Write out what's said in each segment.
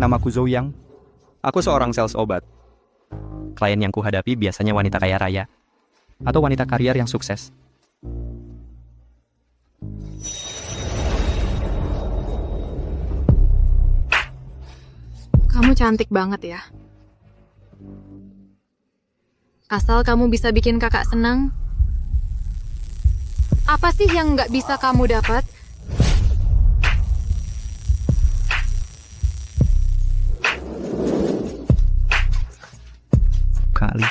namaku Zhou Yang. Aku seorang sales obat. Klien yang kuhadapi biasanya wanita kaya raya atau wanita karier yang sukses. Kamu cantik banget ya. Asal kamu bisa bikin kakak senang. Apa sih yang nggak bisa kamu dapat? Kali.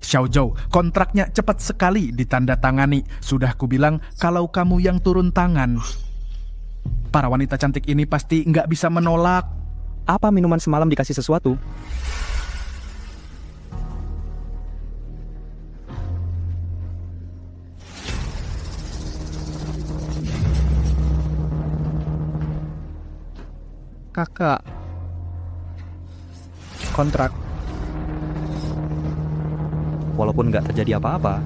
Xiao Zhou, kontraknya cepat sekali ditandatangani. Sudah kubilang kalau kamu yang turun tangan. Para wanita cantik ini pasti nggak bisa menolak. Apa minuman semalam dikasih sesuatu? Kakak. Kontrak. Walaupun nggak terjadi apa-apa,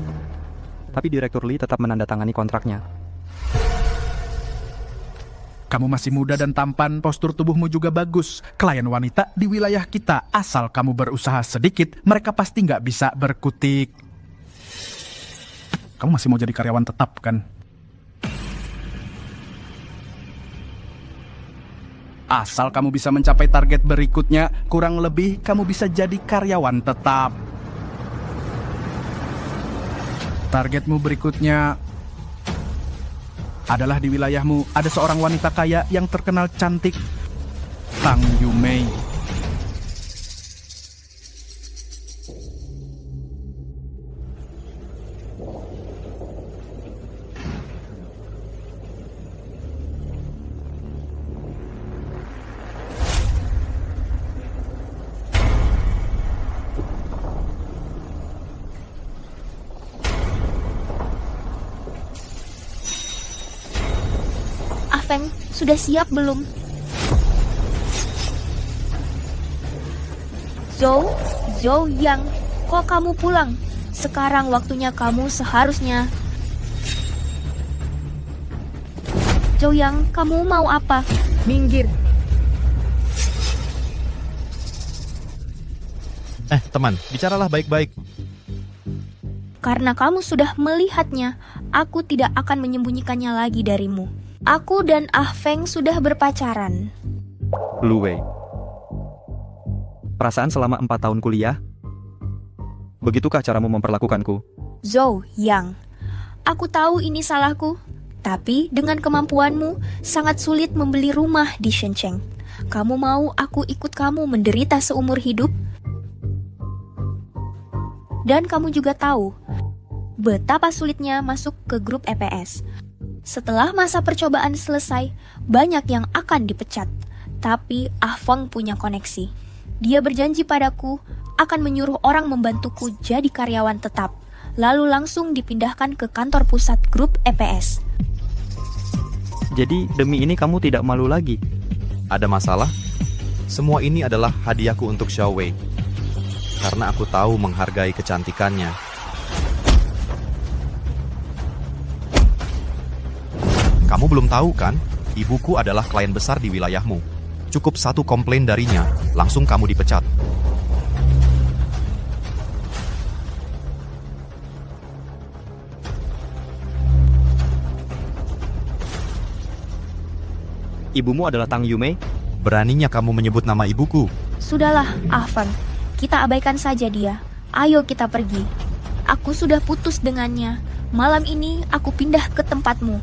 tapi Direktur Lee tetap menandatangani kontraknya. Kamu masih muda dan tampan, postur tubuhmu juga bagus. Klien wanita di wilayah kita, asal kamu berusaha sedikit, mereka pasti nggak bisa berkutik. Kamu masih mau jadi karyawan tetap, kan? Asal kamu bisa mencapai target berikutnya, kurang lebih kamu bisa jadi karyawan tetap. Targetmu berikutnya adalah di wilayahmu ada seorang wanita kaya yang terkenal cantik, Tang Yumei. Feng, sudah siap belum? Zhou Yang, kok kamu pulang? Sekarang waktunya kamu seharusnya. Zhou Yang, kamu mau apa? Minggir. Teman, bicaralah baik-baik. Karena kamu sudah melihatnya, aku tidak akan menyembunyikannya lagi darimu. Aku dan Ah Feng sudah berpacaran. Lu Wei. Perasaan selama 4 tahun kuliah? Begitukah caramu memperlakukanku? Zhou Yang, aku tahu ini salahku, tapi dengan kemampuanmu sangat sulit membeli rumah di Shenzhen. Kamu mau aku ikut kamu menderita seumur hidup? Dan kamu juga tahu betapa sulitnya masuk ke grup EPS. Setelah masa percobaan selesai, banyak yang akan dipecat. Tapi Ah Feng punya koneksi. Dia berjanji padaku akan menyuruh orang membantuku jadi karyawan tetap, lalu langsung dipindahkan ke kantor pusat grup EPS. Jadi demi ini kamu tidak malu lagi? Ada masalah? Semua ini adalah hadiahku untuk Xiao Wei. Karena aku tahu menghargai kecantikannya. Kamu belum tahu kan? Ibuku adalah klien besar di wilayahmu. Cukup satu komplain darinya, langsung kamu dipecat. Ibumu adalah Tang Yumei? Beraninya kamu menyebut nama ibuku? Sudahlah, Ah Feng. Kita abaikan saja dia. Ayo kita pergi. Aku sudah putus dengannya. Malam ini aku pindah ke tempatmu.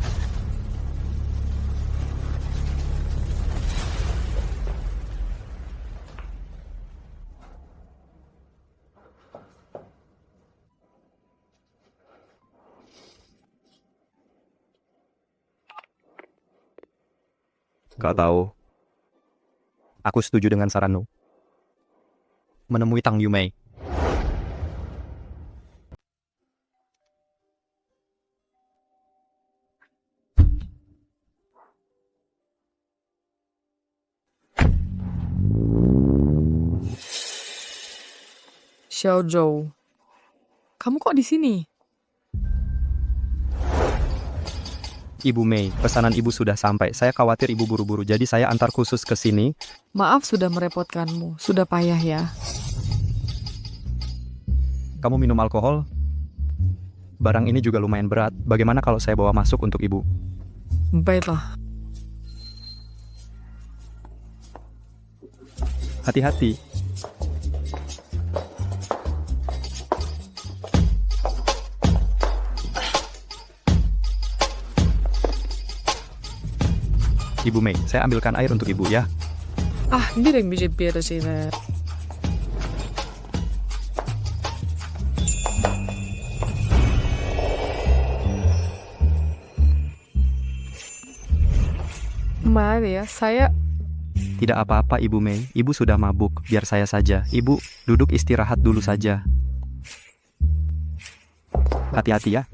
Gak tahu. Aku setuju dengan saranmu. Menemui Tang Yumei. Xiaozhou, kamu kok di sini? Ibu Mei, pesanan ibu sudah sampai. Saya khawatir ibu buru-buru, jadi saya antar khusus ke sini. Maaf sudah merepotkanmu, sudah payah ya. Kamu minum alkohol? Barang ini juga lumayan berat. Bagaimana kalau saya bawa masuk untuk ibu? Baiklah, Hati-hati. Ibu Mei, saya ambilkan air untuk ibu ya.你定唔知别的先呢？ Maaf ya, saya Tidak apa-apa Ibu Mei, ibu sudah mabuk. Biar saya saja. Ibu, duduk istirahat dulu saja. Hati-hati ya.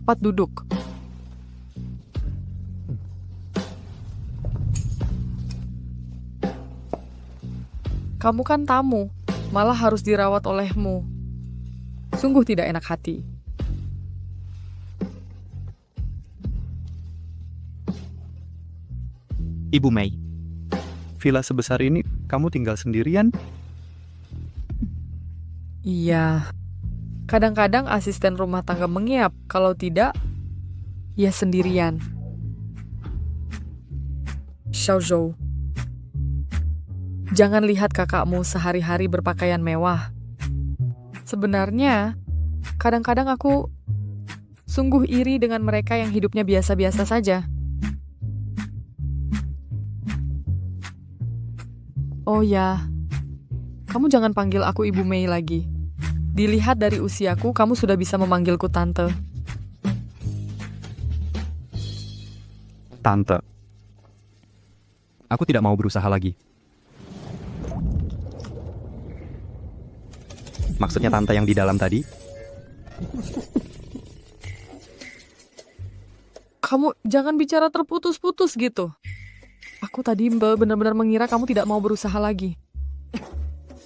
cepat duduk. Kamu kan tamu, malah harus dirawat olehmu. Sungguh tidak enak hati. Ibu Mei, villa sebesar ini kamu tinggal sendirian? Iya. Kadang-kadang asisten rumah tangga mengiap, kalau tidak, ya sendirian. Xiaozhou, jangan lihat kakakmu sehari-hari berpakaian mewah. Sebenarnya, kadang-kadang aku sungguh iri dengan mereka yang hidupnya biasa-biasa saja. Oh ya, kamu jangan panggil aku Ibu Mei lagi. Dilihat dari usiaku, kamu sudah bisa memanggilku Tante. Tante. Aku tidak mau berusaha lagi. Maksudnya tante yang di dalam tadi? Kamu jangan bicara terputus-putus gitu. Aku tadi benar-benar mengira kamu tidak mau berusaha lagi.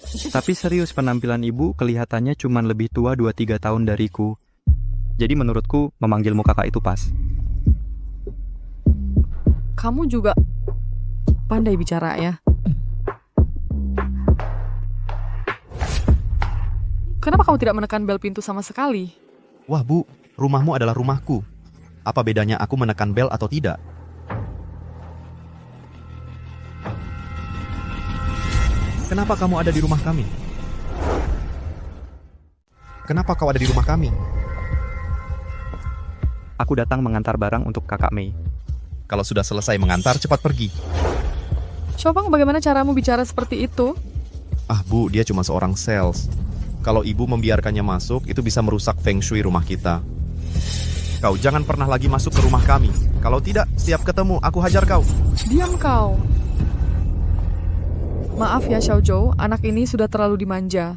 Tapi serius, penampilan ibu kelihatannya cuma lebih tua 2-3 tahun dariku. Jadi menurutku memanggilmu kakak itu pas. Kamu juga pandai bicara ya. Kenapa kamu tidak menekan bel pintu sama sekali? Wah Bu, rumahmu adalah rumahku. Apa bedanya aku menekan bel atau tidak? Kenapa kamu ada di rumah kami? Kenapa kau ada di rumah kami? Aku datang mengantar barang untuk kakak Mei. Kalau sudah selesai mengantar, cepat pergi. Coba bagaimana caramu bicara seperti itu? Ah Bu, dia cuma seorang sales. Kalau ibu membiarkannya masuk, itu bisa merusak feng shui rumah kita. Kau jangan pernah lagi masuk ke rumah kami. Kalau tidak, setiap ketemu, aku hajar kau. Diam kau. Maaf ya Xiaozhou, anak ini sudah terlalu dimanja.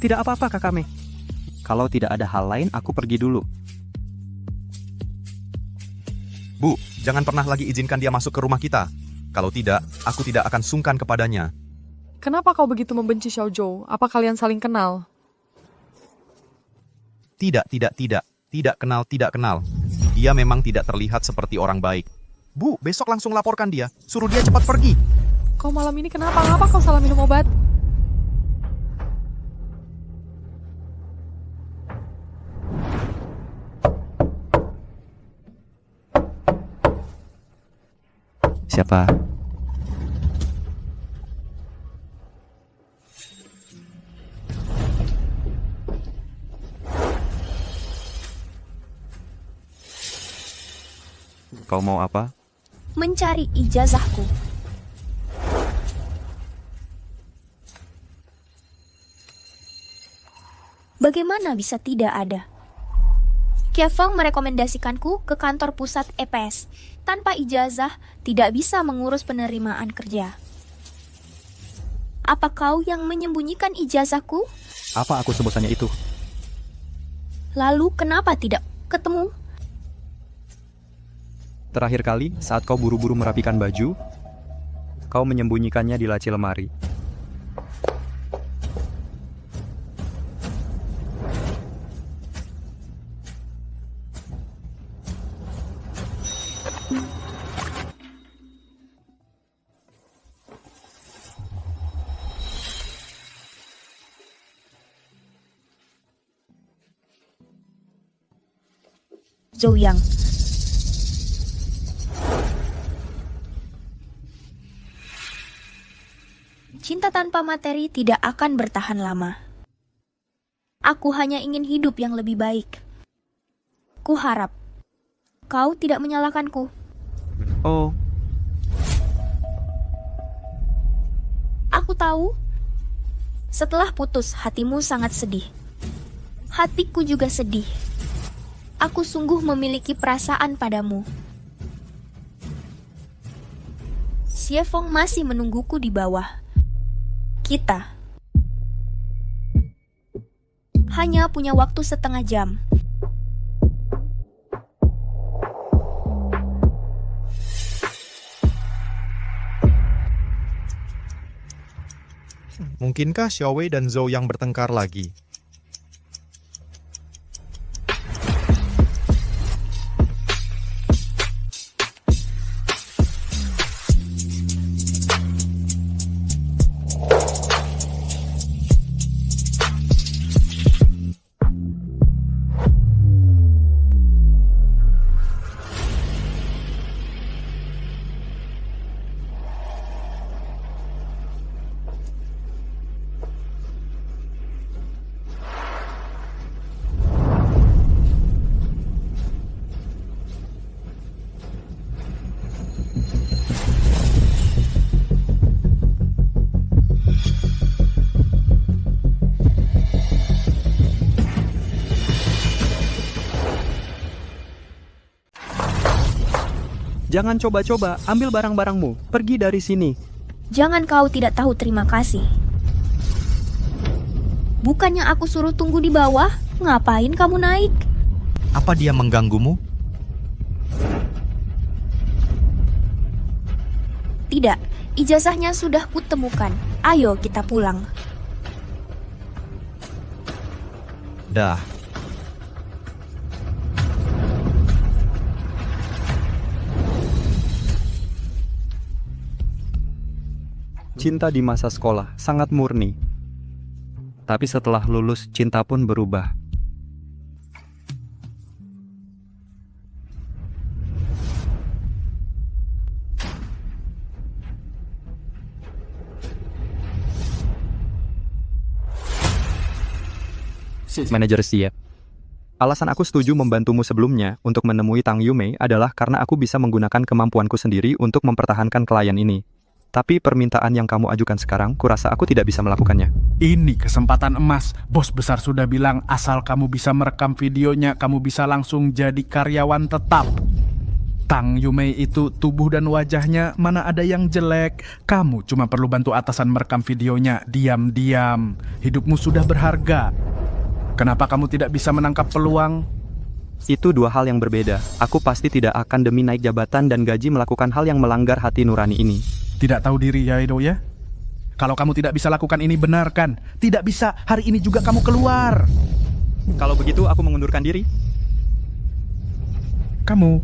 Tidak apa-apa kakak Mei. Kalau tidak ada hal lain, aku pergi dulu. Bu, jangan pernah lagi izinkan dia masuk ke rumah kita. Kalau tidak, aku tidak akan sungkan kepadanya. Kenapa kau begitu membenci Xiaozhou? Apa kalian saling kenal? Tidak kenal. Dia memang tidak terlihat seperti orang baik. Bu, besok langsung laporkan dia. Suruh dia cepat pergi. Kau malam ini kenapa? Ngapa kau salah minum obat? Siapa? Kau mau apa? Mencari ijazahku. Bagaimana bisa tidak ada? Kiefeng merekomendasikanku ke kantor pusat EPS. Tanpa ijazah, tidak bisa mengurus penerimaan kerja. Apa kau yang menyembunyikan ijazahku? Apa aku sebosannya itu? Lalu kenapa tidak ketemu? Terakhir kali, saat kau buru-buru merapikan baju, kau menyembunyikannya di laci lemari. Zhou Yang. Cinta tanpa materi tidak akan bertahan lama. Aku hanya ingin hidup yang lebih baik. Ku harap kau tidak menyalahkanku. Oh, Aku tahu, setelah putus hatimu sangat sedih. Hatiku juga sedih. Aku sungguh memiliki perasaan padamu. Xiefeng masih menungguku di bawah. Kita hanya punya waktu setengah jam. Mungkinkah Xiaowei dan Zhou yang bertengkar lagi? jangan coba-coba, ambil barang-barangmu, pergi dari sini. Jangan kau tidak tahu terima kasih. Bukannya aku suruh tunggu di bawah, ngapain kamu naik? Apa dia mengganggumu? Tidak, ijazahnya sudah kutemukan. Ayo kita pulang. Dah. Cinta di masa sekolah sangat murni. Tapi setelah lulus, cinta pun berubah. Manajer siap. Alasan aku setuju membantumu sebelumnya untuk menemui Tang Yumei adalah karena aku bisa menggunakan kemampuanku sendiri untuk mempertahankan klien ini. Tapi permintaan yang kamu ajukan sekarang, kurasa aku tidak bisa melakukannya. Ini kesempatan emas. Bos besar sudah bilang asal kamu bisa merekam videonya, kamu bisa langsung jadi karyawan tetap. Tang Yumei itu tubuh dan wajahnya mana ada yang jelek. Kamu cuma perlu bantu atasan merekam videonya diam-diam. Hidupmu sudah berharga. Kenapa kamu tidak bisa menangkap peluang? Itu dua hal yang berbeda. Aku pasti tidak akan demi naik jabatan dan gaji melakukan hal yang melanggar hati nurani ini. Tidak tahu diri ya Edo ya? Kalau kamu tidak bisa lakukan ini, benarkan. Tidak bisa, hari ini juga kamu keluar. Kalau begitu aku mengundurkan diri. Kamu.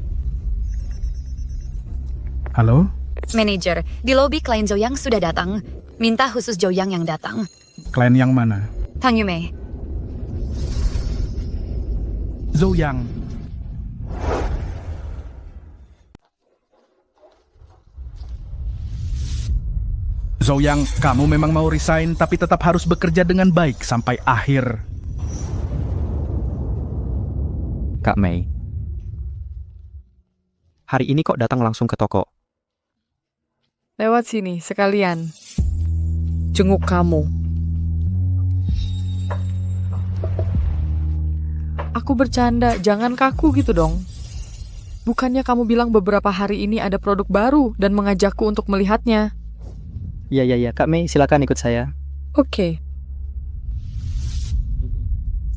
Halo? Manajer, di lobi klien Zhou Yang sudah datang. Minta khusus Zhou Yang yang datang. Klien yang mana? Tang Yumei. Zhou Yang. Zhou Yang, kamu memang mau resign tapi tetap harus bekerja dengan baik sampai akhir. Kak Mei. Hari ini kok datang langsung ke toko? Lewat sini, sekalian. Jenguk kamu. Aku bercanda, jangan kaku gitu dong. Bukannya kamu bilang beberapa hari ini ada produk baru dan mengajakku untuk melihatnya? Ya, Kak Mei, silakan ikut saya. Oke,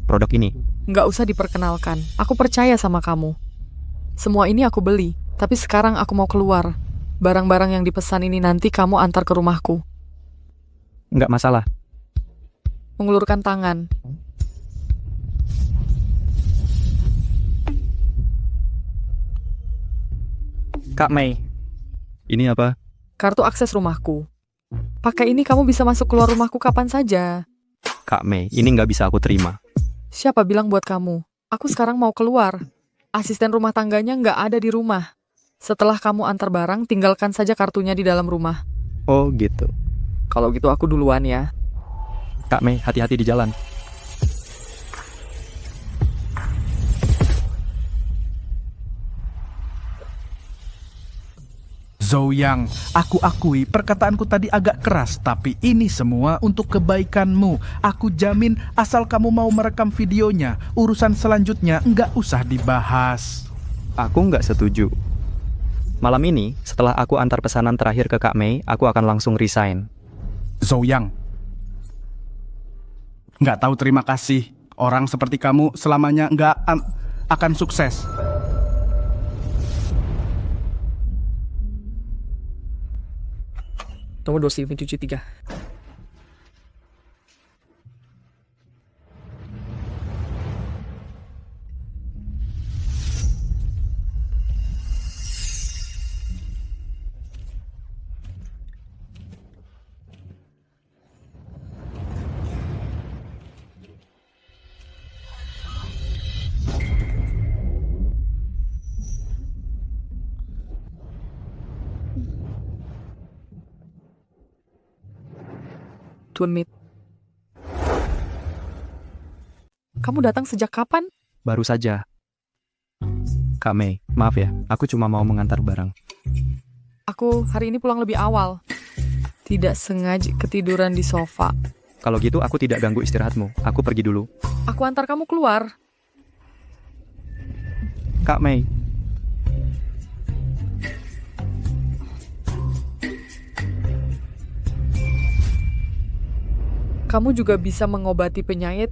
Produk ini. nggak usah diperkenalkan. Aku percaya sama kamu. Semua ini aku beli, tapi sekarang aku mau keluar. Barang-barang yang dipesan ini nanti kamu antar ke rumahku. Nggak masalah. Mengulurkan tangan. Kak Mei. Ini apa? Kartu akses rumahku. Pakai ini kamu bisa masuk keluar rumahku kapan saja. Kak Mei, ini nggak bisa aku terima. Siapa bilang buat kamu? Aku sekarang mau keluar. Asisten rumah tangganya nggak ada di rumah. Setelah kamu antar barang, tinggalkan saja kartunya di dalam rumah. Oh gitu. Kalau gitu aku duluan ya. Kak Mei, hati-hati di jalan. Zouyang, aku akui perkataanku tadi agak keras, tapi ini semua untuk kebaikanmu. Aku jamin asal kamu mau merekam videonya, urusan selanjutnya nggak usah dibahas. Aku nggak setuju. Malam ini, setelah aku antar pesanan terakhir ke Kak Mei, aku akan langsung resign. Zouyang, nggak tahu terima kasih. Orang seperti kamu selamanya nggak akan sukses. Nomor 273. Tuan Mit. Kamu datang sejak kapan? Baru saja. Kak Mei, maaf ya, aku cuma mau mengantar barang. Aku hari ini pulang lebih awal. Tidak sengaja ketiduran di sofa. Kalau gitu aku tidak ganggu istirahatmu. Aku pergi dulu. Aku antar kamu keluar. Kak Mei. Kamu juga bisa mengobati penyakit.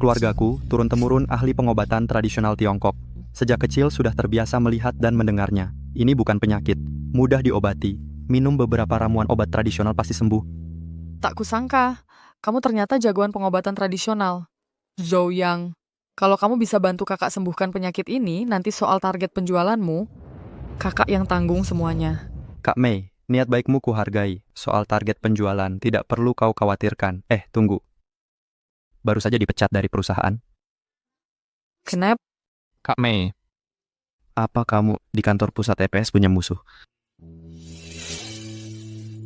Keluargaku turun-temurun ahli pengobatan tradisional Tiongkok. Sejak kecil sudah terbiasa melihat dan mendengarnya. Ini bukan penyakit, mudah diobati. Minum beberapa ramuan obat tradisional pasti sembuh. Tak kusangka, kamu ternyata jagoan pengobatan tradisional. Zouyang, kalau kamu bisa bantu kakak sembuhkan penyakit ini, nanti soal target penjualanmu, kakak yang tanggung semuanya. Kak Mei, niat baikmu kuhargai. Soal target penjualan tidak perlu kau khawatirkan. Tunggu. Baru saja dipecat dari perusahaan. Kenapa? Kak Mei, apa kamu di kantor pusat EPS punya musuh?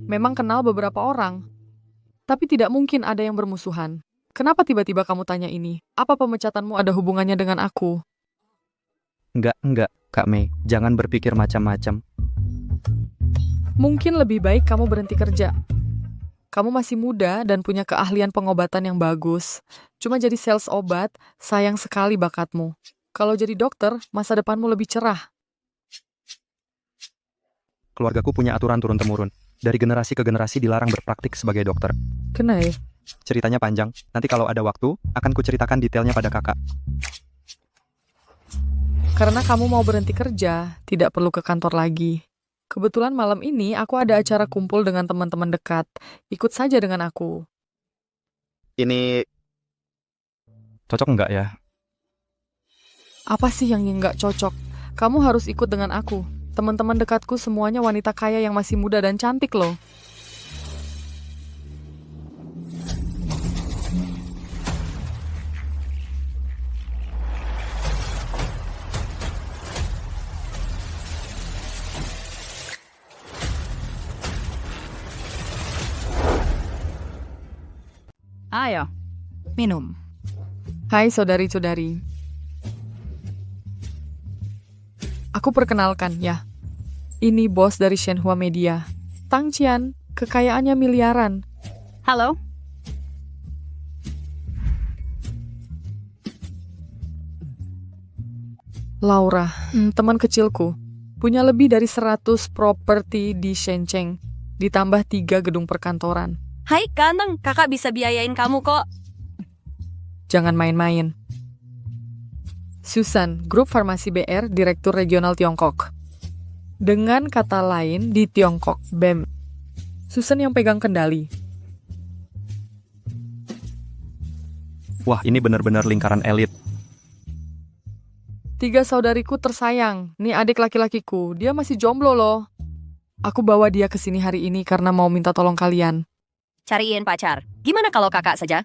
Memang kenal beberapa orang. Tapi tidak mungkin ada yang bermusuhan. Kenapa tiba-tiba kamu tanya ini? Apa pemecatanmu ada hubungannya dengan aku? Enggak, Kak Mei. Jangan berpikir macam-macam. Mungkin lebih baik kamu berhenti kerja. Kamu masih muda dan punya keahlian pengobatan yang bagus. Cuma jadi sales obat, sayang sekali bakatmu. Kalau jadi dokter, masa depanmu lebih cerah. Keluargaku punya aturan turun-temurun. Dari generasi ke generasi dilarang berpraktik sebagai dokter. Kenapa? Ceritanya panjang. Nanti kalau ada waktu, akan kuceritakan detailnya pada kakak. Karena kamu mau berhenti kerja, tidak perlu ke kantor lagi. Kebetulan malam ini aku ada acara kumpul dengan teman-teman dekat. Ikut saja dengan aku. Ini cocok enggak ya? Apa sih yang nggak cocok? Kamu harus ikut dengan aku. Teman-teman dekatku semuanya wanita kaya yang masih muda dan cantik loh. Ayo, minum. Hai saudari-saudari. Aku perkenalkan ya. Ini bos dari Shenhua Media. Tang Qian, kekayaannya miliaran. Halo? Laura, teman kecilku, punya lebih dari 100 properti di Shenzhen, ditambah 3 gedung perkantoran. Hai Kaneng, kakak bisa biayain kamu kok. Jangan main-main. Susan, Grup Farmasi BR, Direktur Regional Tiongkok. Dengan kata lain, di Tiongkok, BEM. Susan yang pegang kendali. Wah, ini benar-benar lingkaran elit. 3 saudariku tersayang. Nih adik laki-lakiku, dia masih jomblo loh. Aku bawa dia ke sini hari ini karena mau minta tolong kalian. Cariin pacar. Gimana kalau kakak saja?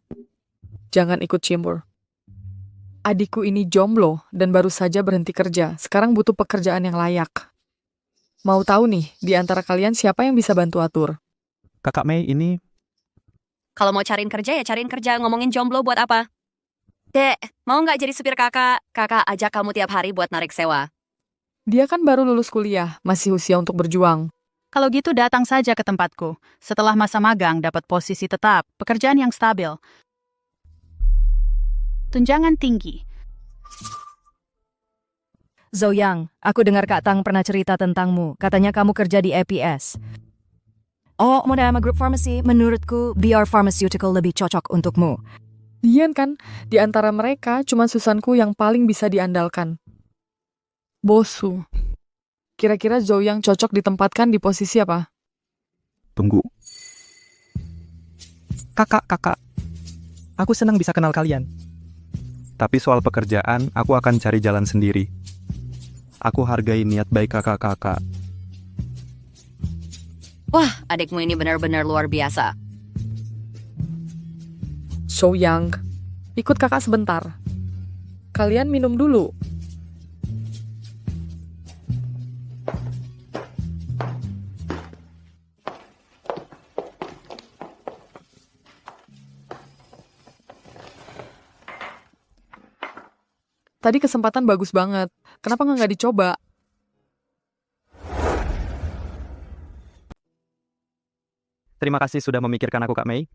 Jangan ikut cimbur. Adikku ini jomblo dan baru saja berhenti kerja. Sekarang butuh pekerjaan yang layak. Mau tahu nih, di antara kalian siapa yang bisa bantu atur? Kakak Mei ini Kalau mau cariin kerja ya cariin kerja, ngomongin jomblo buat apa? Dek, mau nggak jadi supir kakak? Kakak ajak kamu tiap hari buat narik sewa. Dia kan baru lulus kuliah, masih usia untuk berjuang. Kalau gitu datang saja ke tempatku. Setelah masa magang dapat posisi tetap, pekerjaan yang stabil. Tunjangan tinggi. Zoyang, aku dengar Kak Tang pernah cerita tentangmu. Katanya kamu kerja di APS. Oh, Modama Group Pharmacy. Menurutku, BR Pharmaceutical lebih cocok untukmu. Dian kan, di antara mereka cuma Susanku yang paling bisa diandalkan. Bosu. Kira-kira Zhou yang cocok ditempatkan di posisi apa? tunggu. Kakak. Aku senang bisa kenal kalian. Tapi soal pekerjaan, aku akan cari jalan sendiri. Aku hargai niat baik kakak-kakak. Wah, adikmu ini benar-benar luar biasa. Zhou Yang, ikut kakak sebentar. Kalian minum dulu. Tadi kesempatan bagus banget. Kenapa nggak dicoba? Terima kasih sudah memikirkan aku, Kak Mei.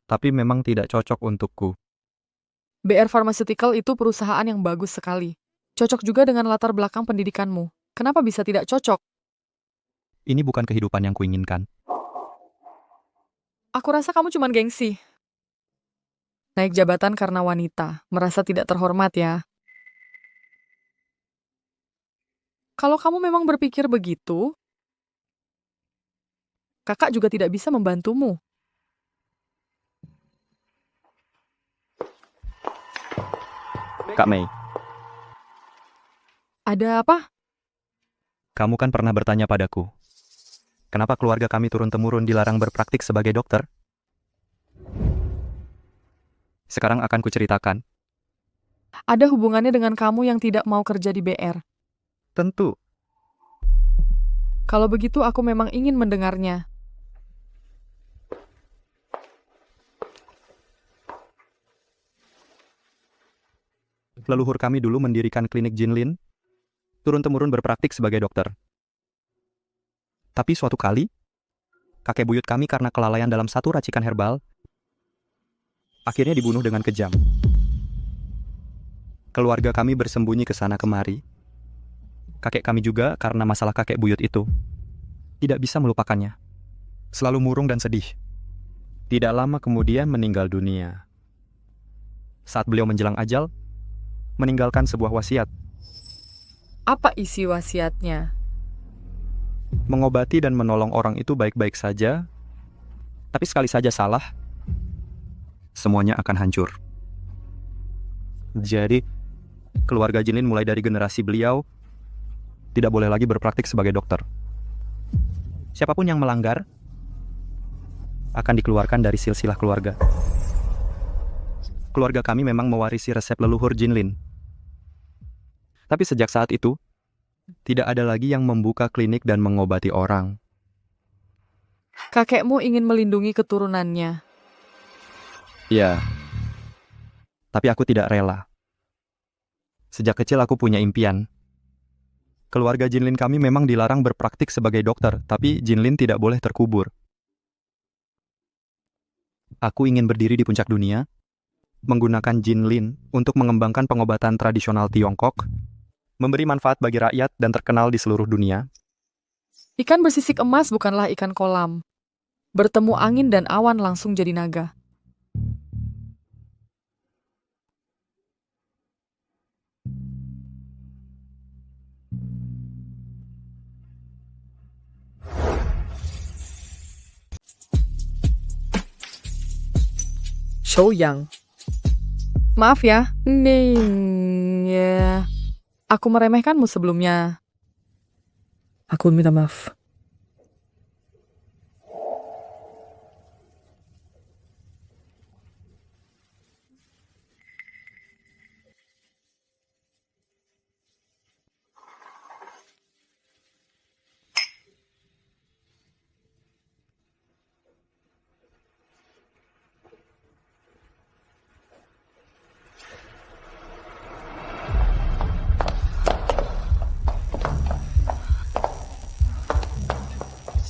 Tapi memang tidak cocok untukku. BR Pharmaceutical itu perusahaan yang bagus sekali. Cocok juga dengan latar belakang pendidikanmu. Kenapa bisa tidak cocok? Ini bukan kehidupan yang kuinginkan. Aku rasa kamu cuma gengsi. Naik jabatan karena wanita, merasa tidak terhormat ya. Kalau kamu memang berpikir begitu, kakak juga tidak bisa membantumu. Kak Mei, Ada apa? kamu kan pernah bertanya padaku, kenapa keluarga kami turun-temurun dilarang berpraktik sebagai dokter? Sekarang akan kuceritakan. Ada hubungannya dengan kamu yang tidak mau kerja di BR. Tentu, Kalau begitu aku memang ingin mendengarnya. leluhur kami dulu mendirikan klinik Jinlin, turun-temurun berpraktik sebagai dokter. Tapi suatu kali, kakek buyut kami karena kelalaian dalam satu racikan herbal, akhirnya dibunuh dengan kejam. Keluarga kami bersembunyi ke sana kemari. Kakek kami juga karena masalah kakek buyut itu. Tidak bisa melupakannya. Selalu murung dan sedih. Tidak lama kemudian meninggal dunia. Saat beliau menjelang ajal, meninggalkan sebuah wasiat. Apa isi wasiatnya? Mengobati dan menolong orang itu baik-baik saja, tapi sekali saja salah, semuanya akan hancur. Jadi, keluarga Jinlin mulai dari generasi beliau tidak boleh lagi berpraktik sebagai dokter. Siapapun yang melanggar akan dikeluarkan dari silsilah keluarga. Keluarga kami memang mewarisi resep leluhur Jinlin. Tapi sejak saat itu, tidak ada lagi yang membuka klinik dan mengobati orang. Kakekmu ingin melindungi keturunannya. Ya, tapi aku tidak rela. Sejak kecil aku punya impian. Keluarga Jinlin kami memang dilarang berpraktik sebagai dokter, tapi Jinlin tidak boleh terkubur. Aku ingin berdiri di puncak dunia, menggunakan Jinlin untuk mengembangkan pengobatan tradisional Tiongkok, memberi manfaat bagi rakyat dan terkenal di seluruh dunia. Ikan bersisik emas bukanlah ikan kolam. Bertemu angin dan awan langsung jadi naga. Shouyang. Maaf ya, Ning. Ya, aku meremehkanmu sebelumnya. Aku minta maaf.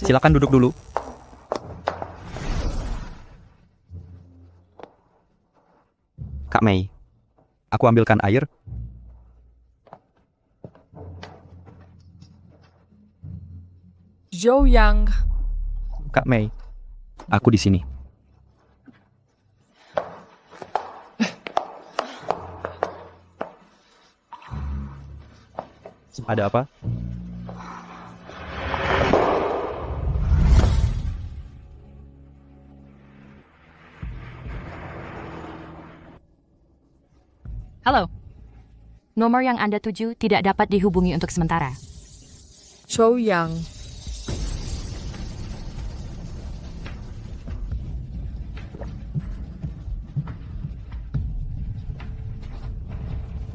Silakan duduk dulu. Kak Mei, aku ambilkan air. Zhou-yang. Kak Mei, aku di sini. Ada apa? Halo. Nomor yang Anda tuju tidak dapat dihubungi untuk sementara. Zhou-yang.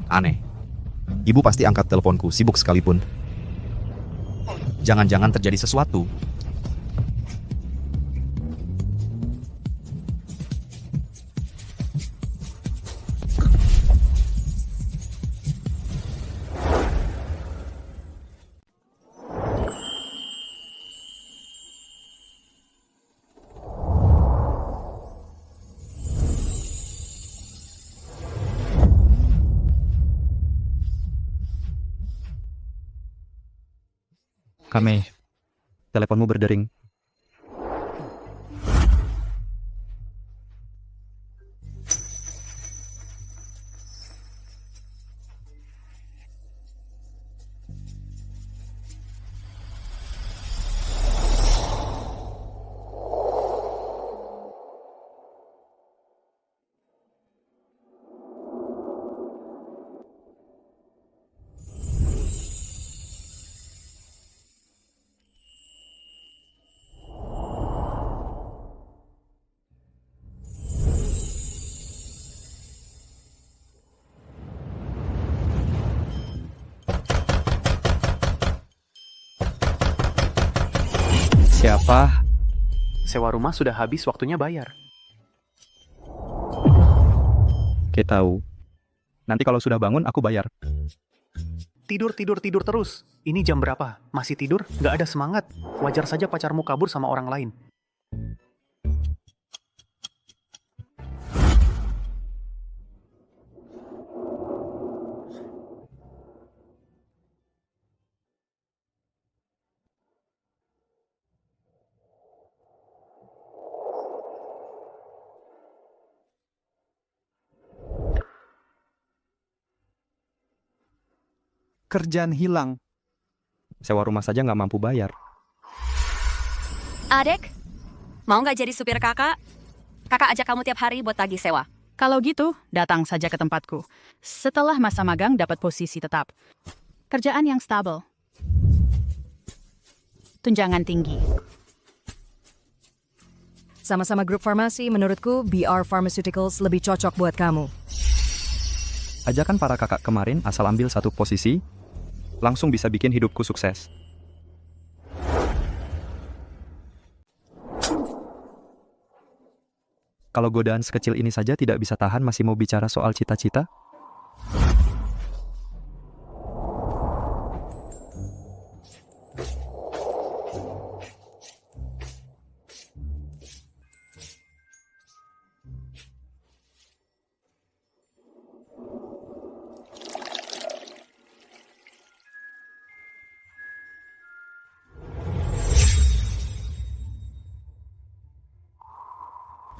Aneh. Ibu pasti angkat teleponku, sibuk sekalipun. Jangan-jangan terjadi sesuatu. Kak Mei, teleponmu berdering. Siapa? Sewa rumah sudah habis, waktunya bayar. Kita tahu. Nanti kalau sudah bangun, aku bayar. Tidur terus. Ini jam berapa? Masih tidur? Nggak ada semangat. Wajar saja pacarmu kabur sama orang lain. Kerjaan hilang. Sewa rumah saja nggak mampu bayar. Adek, mau nggak jadi supir kakak? Kakak ajak kamu tiap hari buat tagih sewa. Kalau gitu, datang saja ke tempatku. Setelah masa magang dapat posisi tetap. Kerjaan yang stabil. Tunjangan tinggi. Sama-sama grup farmasi, menurutku BR Pharmaceuticals lebih cocok buat kamu. Ajakan para kakak kemarin asal ambil satu posisi, langsung bisa bikin hidupku sukses. Kalau godaan sekecil ini saja tidak bisa tahan, masih mau bicara soal cita-cita?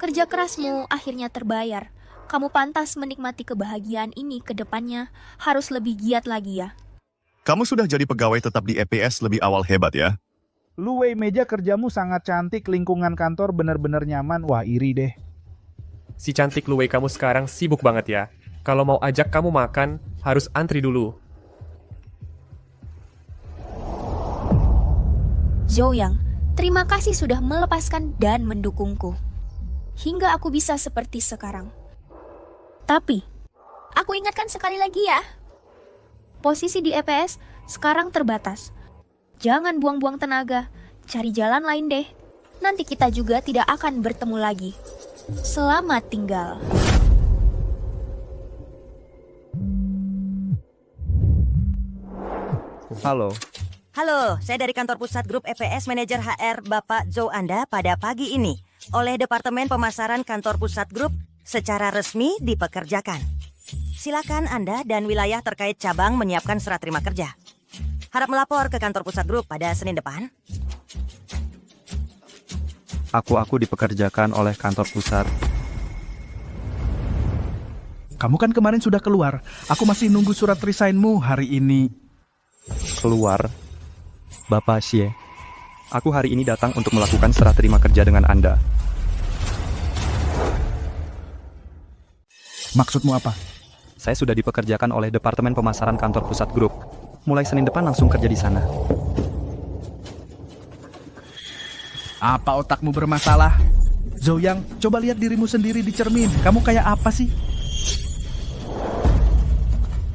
Kerja kerasmu akhirnya terbayar. Kamu pantas menikmati kebahagiaan ini ke depannya. Harus lebih giat lagi ya. Kamu sudah jadi pegawai tetap di EPS lebih awal hebat ya. Lu Wei, meja kerjamu sangat cantik, lingkungan kantor bener-bener nyaman. Wah, iri deh. Si cantik Luwei kamu sekarang sibuk banget ya. Kalau mau ajak kamu makan, harus antri dulu. Zhou-yang, terima kasih sudah melepaskan dan mendukungku. Hingga aku bisa seperti sekarang. Tapi, aku ingatkan sekali lagi ya. Posisi di EPS sekarang terbatas. Jangan buang-buang tenaga. Cari jalan lain deh. Nanti kita juga tidak akan bertemu lagi. Selamat tinggal. Halo, Halo, saya dari kantor pusat grup EPS Manajer HR Bapak Zhou Anda pada pagi ini oleh Departemen Pemasaran Kantor Pusat Grup secara resmi dipekerjakan. Silakan Anda dan wilayah terkait cabang menyiapkan surat terima kerja. Harap melapor ke kantor pusat grup pada Senin depan. aku dipekerjakan oleh kantor pusat. Kamu kan kemarin sudah keluar. Aku masih nunggu surat resignmu hari ini. Keluar? Bapak Xie, aku hari ini datang untuk melakukan serah terima kerja dengan Anda. Maksudmu apa? Saya sudah dipekerjakan oleh Departemen Pemasaran Kantor Pusat Grup. Mulai Senin depan langsung kerja di sana. Apa otakmu bermasalah? Zhou-yang, coba lihat dirimu sendiri di cermin. Kamu kayak apa sih?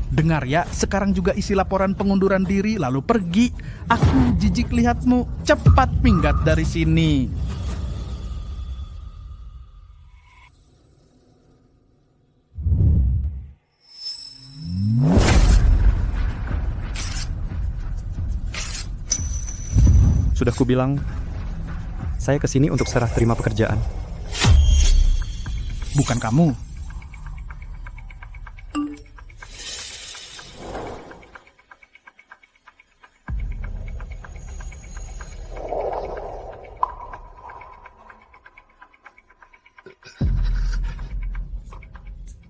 Dengar ya, sekarang juga isi laporan pengunduran diri lalu pergi. Aku jijik lihatmu. Cepat minggat dari sini. Sudah kubilang, saya kesini untuk serah terima pekerjaan. Bukan kamu.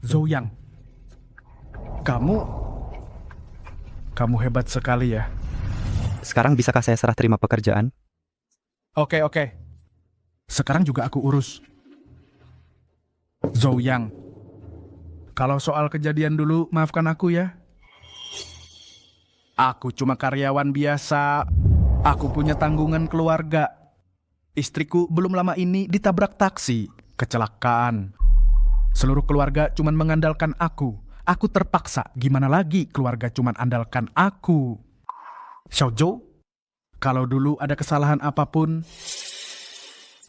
Zhou-yang, kamu hebat sekali ya. Sekarang bisakah saya serah terima pekerjaan? Oke. Sekarang juga aku urus. Zhou-yang, kalau soal kejadian dulu, maafkan aku ya. Aku cuma karyawan biasa. Aku punya tanggungan keluarga. Istriku belum lama ini ditabrak taksi. Kecelakaan. Seluruh keluarga cuma mengandalkan aku. Aku terpaksa. Gimana lagi keluarga cuma andalkan aku. Xiaozhou, kalau dulu ada kesalahan apapun,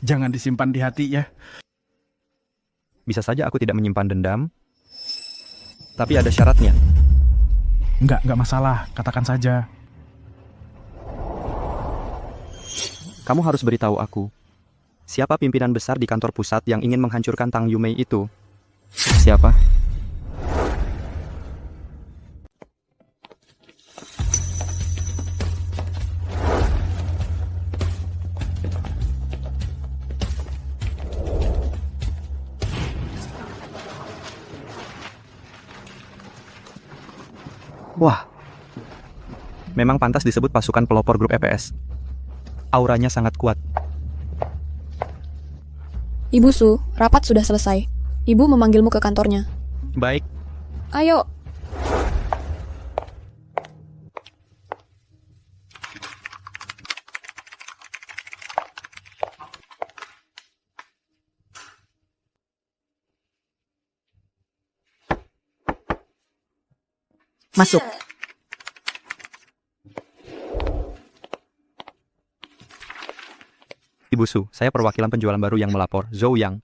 jangan disimpan di hati ya. Bisa saja aku tidak menyimpan dendam, tapi ada syaratnya. Enggak masalah, katakan saja. Kamu harus beritahu aku, siapa pimpinan besar di kantor pusat yang ingin menghancurkan Tang Yumei itu? Siapa? Wah, memang pantas disebut pasukan pelopor grup EPS. Auranya sangat kuat. Ibu Su, rapat sudah selesai. Ibu memanggilmu ke kantornya. Baik. Ayo. Masuk. Ibu Su, saya perwakilan penjualan baru yang melapor, Zhou-yang.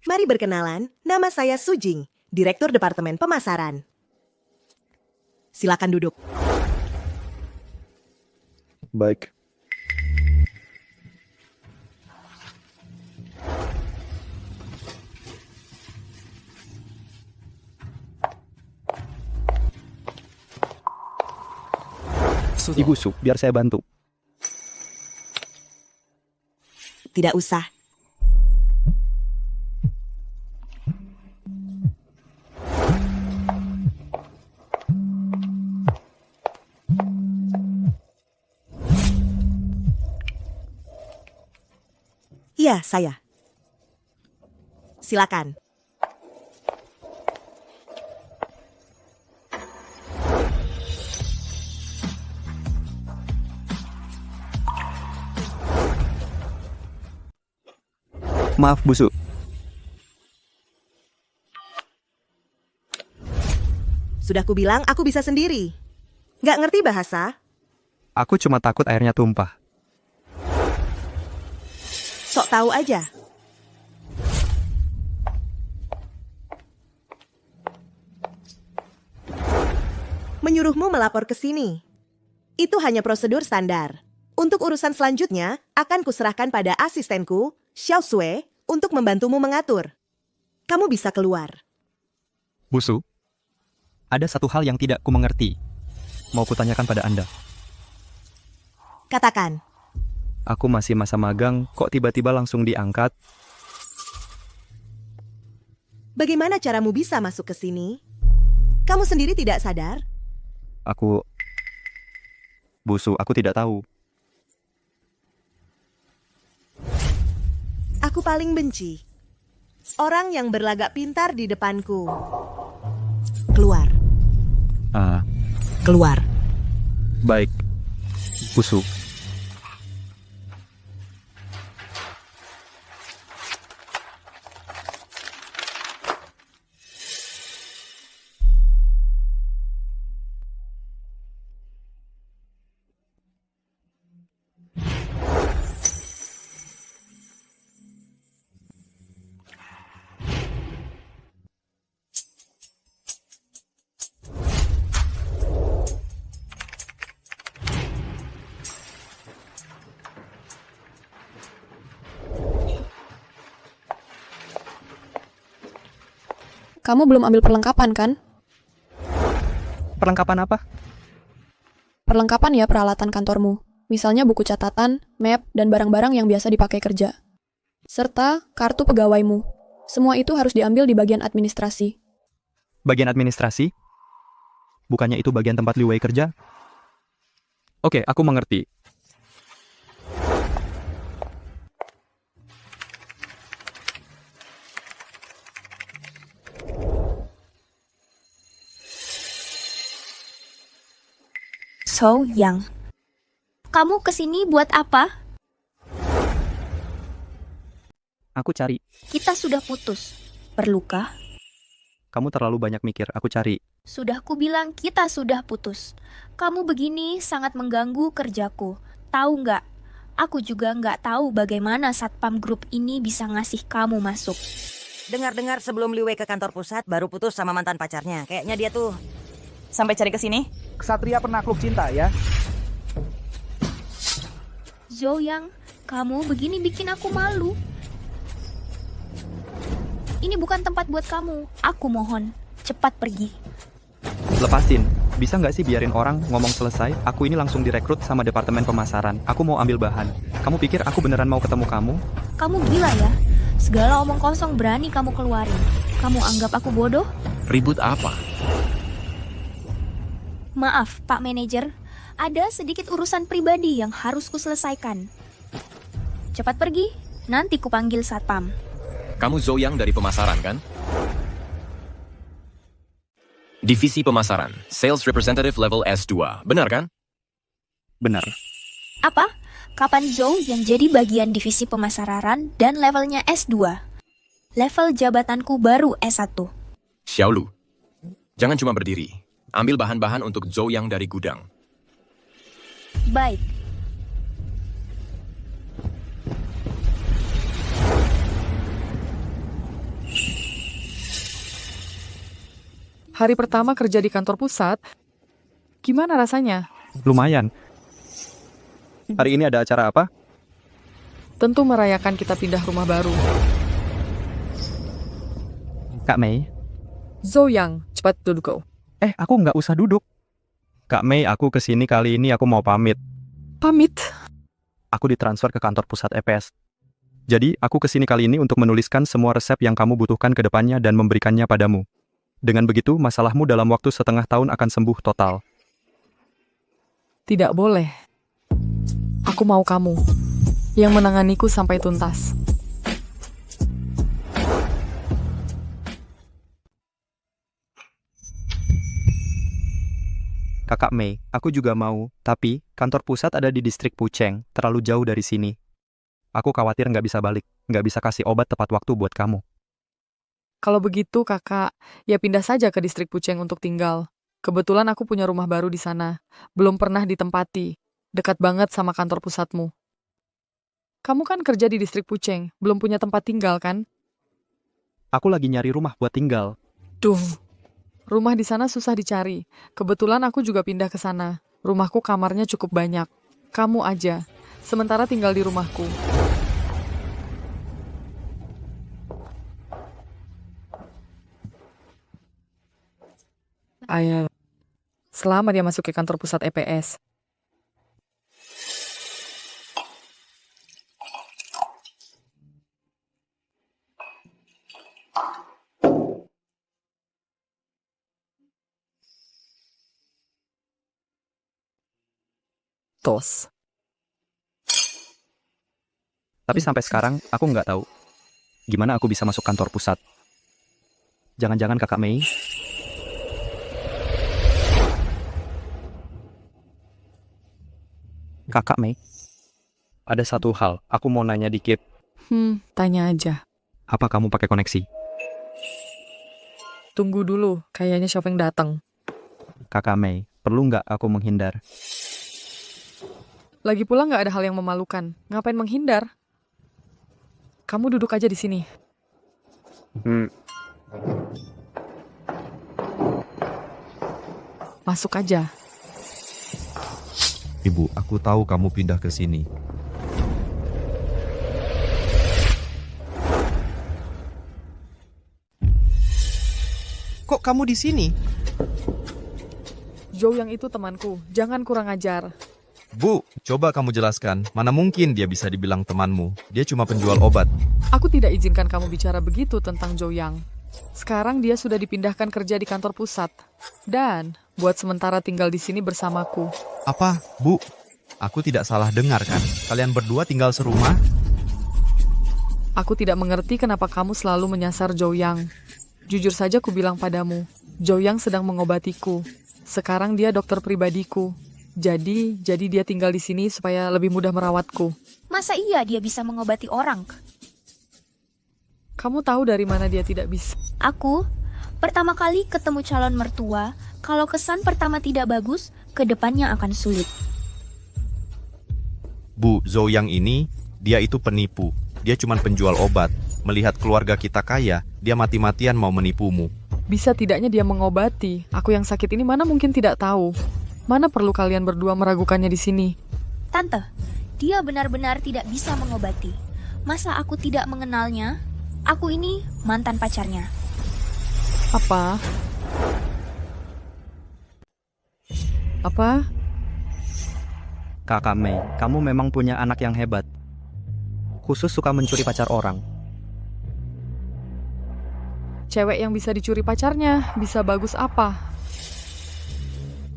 Mari berkenalan, nama saya Sujing, Direktur Departemen Pemasaran. Silakan duduk. Baik. maksud Ibu Su, biar saya bantu. Tidak usah. Iya, saya. Silakan. Maaf, Bu Su. Sudah kubilang aku bisa sendiri. Nggak ngerti bahasa? Aku cuma takut airnya tumpah. Sok tahu aja. Menyuruhmu melapor ke sini. Itu hanya prosedur standar. Untuk urusan selanjutnya, akan kuserahkan pada asistenku, Xiao Sui, untuk membantumu mengatur. Kamu bisa keluar. Bu Su, ada satu hal yang tidak ku mengerti. Mau kutanyakan pada Anda. Katakan. Aku masih masa magang, kok tiba-tiba langsung diangkat? Bagaimana caramu bisa masuk ke sini? Kamu sendiri tidak sadar? Bu Su, aku tidak tahu. Aku paling benci orang yang berlagak pintar di depanku. Keluar. Keluar. Baik, Bu Su. Kamu belum ambil perlengkapan, kan? Perlengkapan apa? Perlengkapan ya peralatan kantormu. Misalnya buku catatan, map, dan barang-barang yang biasa dipakai kerja. Serta kartu pegawaimu. Semua itu harus diambil di bagian administrasi. Bagian administrasi? Bukannya itu bagian tempat Liu Wei kerja? Oke, aku mengerti. So Yang, kamu kesini buat apa? Aku cari. Kita sudah putus. Perlukah? Kamu terlalu banyak mikir, aku cari. Sudah kubilang kita sudah putus. Kamu begini sangat mengganggu kerjaku. Tahu nggak? Aku juga nggak tahu bagaimana satpam grup ini bisa ngasih kamu masuk. Dengar-dengar sebelum Liu Wei ke kantor pusat baru putus sama mantan pacarnya. Kayaknya dia tuh sampai cari ke sini. Ksatria penakluk cinta ya. Zhou Yang, kamu begini bikin aku malu. Ini bukan tempat buat kamu. Aku mohon, cepat pergi. Lepasin. Bisa nggak sih biarin orang ngomong selesai? Aku ini langsung direkrut sama departemen pemasaran. Aku mau ambil bahan. Kamu pikir aku beneran mau ketemu kamu? Kamu gila ya? Segala omong kosong berani kamu keluarin. Kamu anggap aku bodoh? Ribut apa? Maaf, Pak Manajer. Ada sedikit urusan pribadi yang harus kuselesaikan. Cepat pergi, nanti kupanggil satpam. Kamu Zhou Yang dari pemasaran, kan? Divisi pemasaran, Sales Representative level S2, benar kan? Benar. Apa? Kapan Zhou yang jadi bagian divisi pemasaran dan levelnya S2? Level jabatanku baru S1. Xiaolu, jangan cuma berdiri. Ambil bahan-bahan untuk Zhou Yang dari gudang. Baik. Hari pertama kerja di kantor pusat, gimana rasanya? Lumayan. Hari ini ada acara apa? Tentu merayakan kita pindah rumah baru. Kak Mei. Zhou Yang, cepat duduk kau. Aku nggak usah duduk. Kak Mei, aku kesini kali ini aku mau pamit. Pamit? Aku ditransfer ke kantor pusat EPS. Jadi, aku kesini kali ini untuk menuliskan semua resep yang kamu butuhkan ke depannya dan memberikannya padamu. Dengan begitu, masalahmu dalam waktu setengah tahun akan sembuh total. Tidak boleh. Aku mau kamu yang menanganiku sampai tuntas. Kakak Mei, aku juga mau, tapi kantor pusat ada di distrik Pucheng, terlalu jauh dari sini. Aku khawatir nggak bisa balik, nggak bisa kasih obat tepat waktu buat kamu. Kalau begitu, kakak, ya pindah saja ke distrik Pucheng untuk tinggal. Kebetulan aku punya rumah baru di sana. Belum pernah ditempati. Dekat banget sama kantor pusatmu. Kamu kan kerja di distrik Pucheng, belum punya tempat tinggal kan? Aku lagi nyari rumah buat tinggal. Duh, rumah di sana susah dicari. Kebetulan aku juga pindah ke sana. Rumahku kamarnya cukup banyak. Kamu aja. Sementara tinggal di rumahku. Ayo. Selamat dia masuk ke kantor pusat EPS. Tos. Tapi sampai sekarang, aku nggak tahu gimana aku bisa masuk kantor pusat. Jangan-jangan Kakak Mei? Kakak Mei? Ada satu hal, aku mau nanya dikit. Tanya aja. Apa kamu pakai koneksi? Tunggu dulu, kayaknya Xiaofeng datang. Kakak Mei, perlu nggak aku menghindar? Lagi pula nggak ada hal yang memalukan. Ngapain menghindar? Kamu duduk aja di sini. Masuk aja. Ibu, aku tahu kamu pindah ke sini. Kok kamu di sini? Zhou yang itu temanku. Jangan kurang ajar. Bu, coba kamu jelaskan. Mana mungkin dia bisa dibilang temanmu? Dia cuma penjual obat. Aku tidak izinkan kamu bicara begitu tentang Zhou Yang. Sekarang dia sudah dipindahkan kerja di kantor pusat. Dan buat sementara tinggal di sini bersamaku. Apa, Bu? Aku tidak salah dengar kan? Kalian berdua tinggal serumah? Aku tidak mengerti kenapa kamu selalu menyasar Zhou Yang. Jujur saja ku bilang padamu, Zhou Yang sedang mengobatiku. Sekarang dia dokter pribadiku. Jadi dia tinggal di sini supaya lebih mudah merawatku. Masa iya dia bisa mengobati orang? Kamu tahu dari mana dia tidak bisa? Aku pertama kali ketemu calon mertua, kalau kesan pertama tidak bagus, kedepannya akan sulit. Bu, Zhou Yang ini, dia itu penipu. Dia cuma penjual obat. Melihat keluarga kita kaya, dia mati-matian mau menipumu. Bisa tidaknya dia mengobati. Aku yang sakit ini mana mungkin tidak tahu. Mana perlu kalian berdua meragukannya di sini? Tante, dia benar-benar tidak bisa mengobati. Masa aku tidak mengenalnya? Aku ini mantan pacarnya. Apa? Apa? Kakak Mei, kamu memang punya anak yang hebat. Khusus suka mencuri pacar orang. Cewek yang bisa dicuri pacarnya, bisa bagus apa?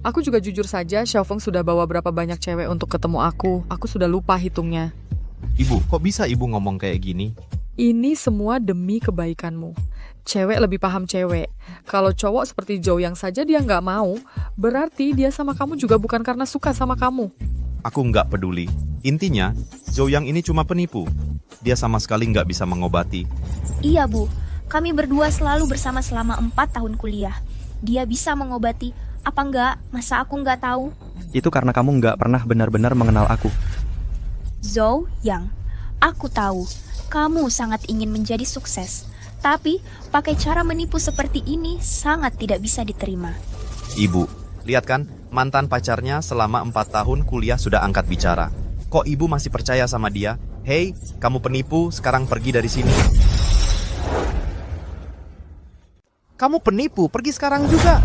Aku juga jujur saja, Xiaofeng sudah bawa berapa banyak cewek untuk ketemu aku. Aku sudah lupa hitungnya. Ibu, kok bisa ibu ngomong kayak gini? Ini semua demi kebaikanmu. Cewek lebih paham cewek. Kalau cowok seperti Zhou yang saja dia nggak mau, berarti dia sama kamu juga bukan karena suka sama kamu. Aku nggak peduli. Intinya, Zhou Yang ini cuma penipu. Dia sama sekali nggak bisa mengobati. Iya, Bu. Kami berdua selalu bersama selama 4 tahun kuliah. Dia bisa mengobati. Apa enggak? Masa aku nggak tahu? Itu karena kamu nggak pernah benar-benar mengenal aku. Zhou Yang, aku tahu kamu sangat ingin menjadi sukses. Tapi pakai cara menipu seperti ini sangat tidak bisa diterima. Ibu, lihat kan, mantan pacarnya selama 4 tahun kuliah sudah angkat bicara. Kok ibu masih percaya sama dia? Hei, kamu penipu, sekarang pergi dari sini. Kamu penipu, pergi sekarang juga.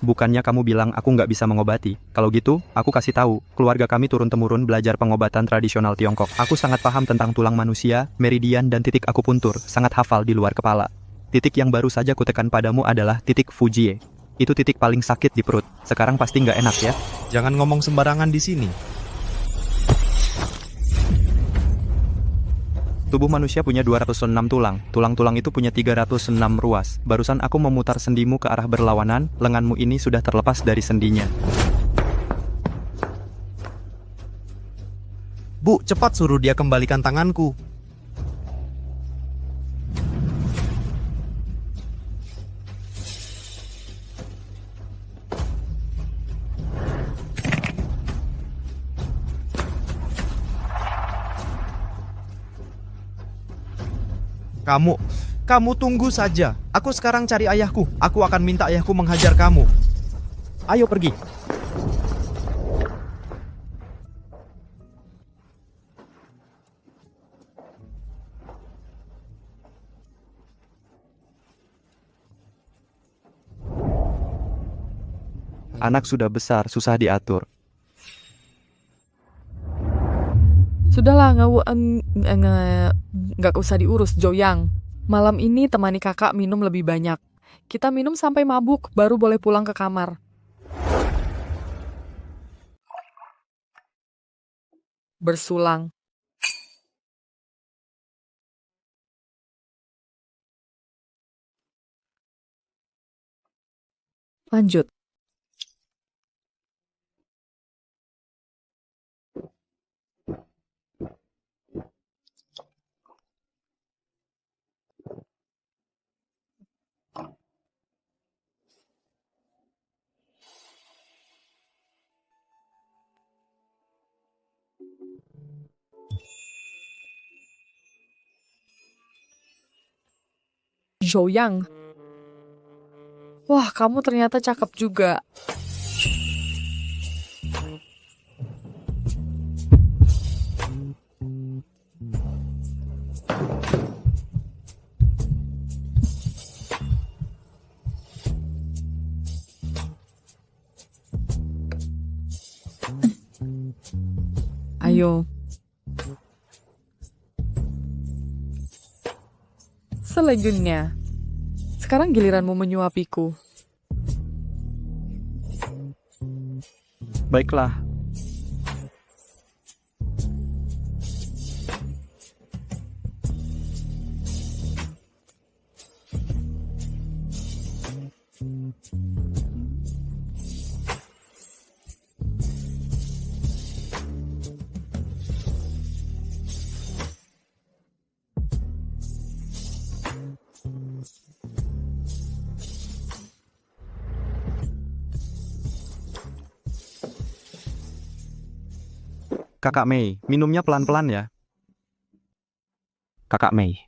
Bukannya kamu bilang aku nggak bisa mengobati. Kalau gitu, aku kasih tahu, keluarga kami turun-temurun belajar pengobatan tradisional Tiongkok. Aku sangat paham tentang tulang manusia, meridian dan titik akupuntur, sangat hafal di luar kepala. Titik yang baru saja kutekan padamu adalah titik Fujie. Itu titik paling sakit di perut. Sekarang pasti nggak enak ya? Jangan ngomong sembarangan di sini. Tubuh manusia punya 206 tulang. Tulang-tulang itu punya 306 ruas. Barusan aku memutar sendimu ke arah berlawanan, lenganmu ini sudah terlepas dari sendinya. Bu, cepat suruh dia kembalikan tanganku. Kamu tunggu saja. Aku sekarang cari ayahku. Aku akan minta ayahku menghajar kamu. Ayo pergi. Anak sudah besar, susah diatur. Sudahlah, nggak usah diurus, Joyang. Malam ini temani kakak minum lebih banyak. Kita minum sampai mabuk, baru boleh pulang ke kamar. Bersulang. Lanjut. Joyang. Wah, kamu ternyata cakep juga. Ayo. Selanjutnya, sekarang giliranmu menyuapiku. Baiklah. Kakak Mei, minumnya pelan-pelan ya. Kakak Mei,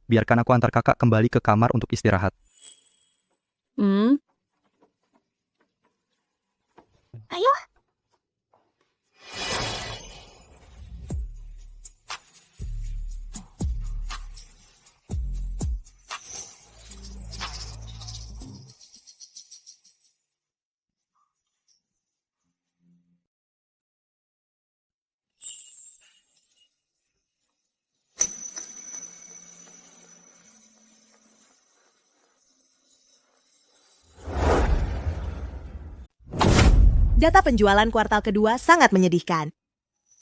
biarkan aku antar kakak kembali ke kamar untuk istirahat. Ayo. Data penjualan kuartal kedua sangat menyedihkan.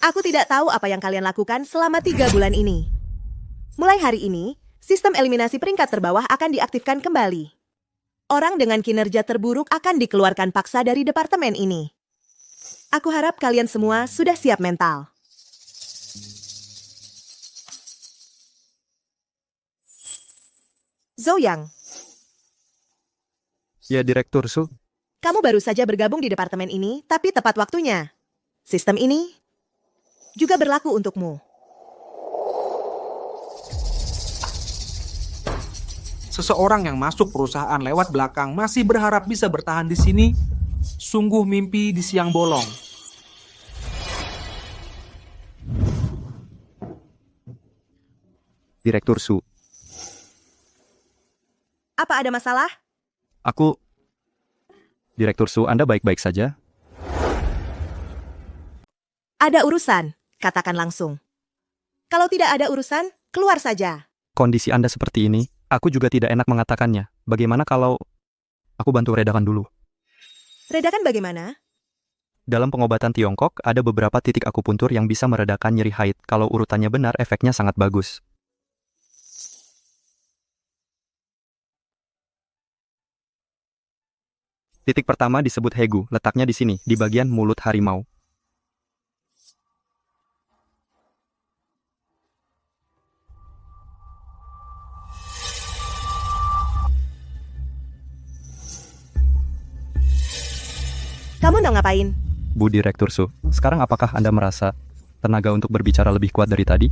Aku tidak tahu apa yang kalian lakukan selama 3 bulan ini. Mulai hari ini, sistem eliminasi peringkat terbawah akan diaktifkan kembali. Orang dengan kinerja terburuk akan dikeluarkan paksa dari departemen ini. Aku harap kalian semua sudah siap mental. Zoyang, Ya, Direktur Su. kamu baru saja bergabung di departemen ini, tapi tepat waktunya. Sistem ini juga berlaku untukmu. Seseorang yang masuk perusahaan lewat belakang masih berharap bisa bertahan di sini, sungguh mimpi di siang bolong. Direktur Su. Apa ada masalah? Aku Direktur Su, Anda baik-baik saja? Ada urusan, katakan langsung. Kalau tidak ada urusan, keluar saja. Kondisi Anda seperti ini, aku juga tidak enak mengatakannya. Bagaimana kalau aku bantu redakan dulu? Redakan bagaimana? Dalam pengobatan Tiongkok, ada beberapa titik akupuntur yang bisa meredakan nyeri haid. Kalau urutannya benar, efeknya sangat bagus. Titik pertama disebut Hegu, letaknya di sini, di bagian mulut harimau. Kamu mau ngapain? Bu Direktur Su, sekarang apakah Anda merasa tenaga untuk berbicara lebih kuat dari tadi?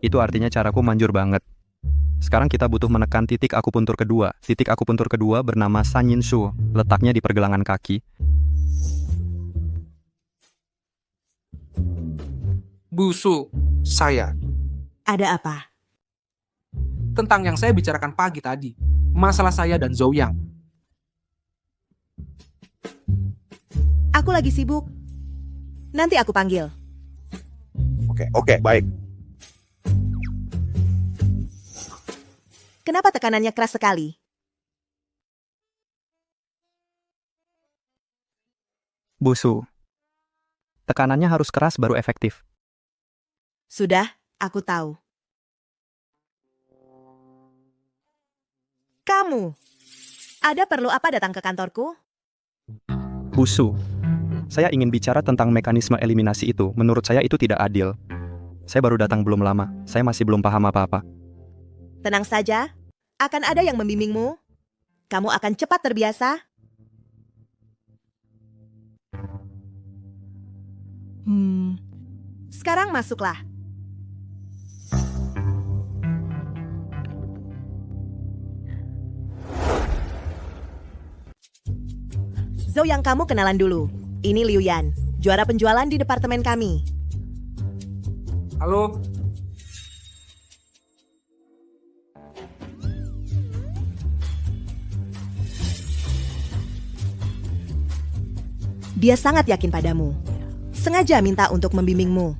Itu artinya caraku manjur banget. Sekarang kita butuh menekan titik akupuntur kedua. Titik akupuntur kedua bernama Sanyin Shu, letaknya di pergelangan kaki. Busu, saya. Ada apa? Tentang yang saya bicarakan pagi tadi. Masalah saya dan Zhou Yang. Aku lagi sibuk. Nanti aku panggil. Oke, baik. Kenapa tekanannya keras sekali? Busu, tekanannya harus keras baru efektif. Sudah, aku tahu. Kamu, ada perlu apa datang ke kantorku? Busu, saya ingin bicara tentang mekanisme eliminasi itu. Menurut saya itu tidak adil. Saya baru datang belum lama, saya masih belum paham apa-apa. Tenang saja, akan ada yang membimbingmu. Kamu akan cepat terbiasa. Sekarang masuklah. Zhou yang kamu kenalan dulu. Ini Liu Yan, juara penjualan di departemen kami. Halo. Dia sangat yakin padamu. Sengaja minta untuk membimbingmu.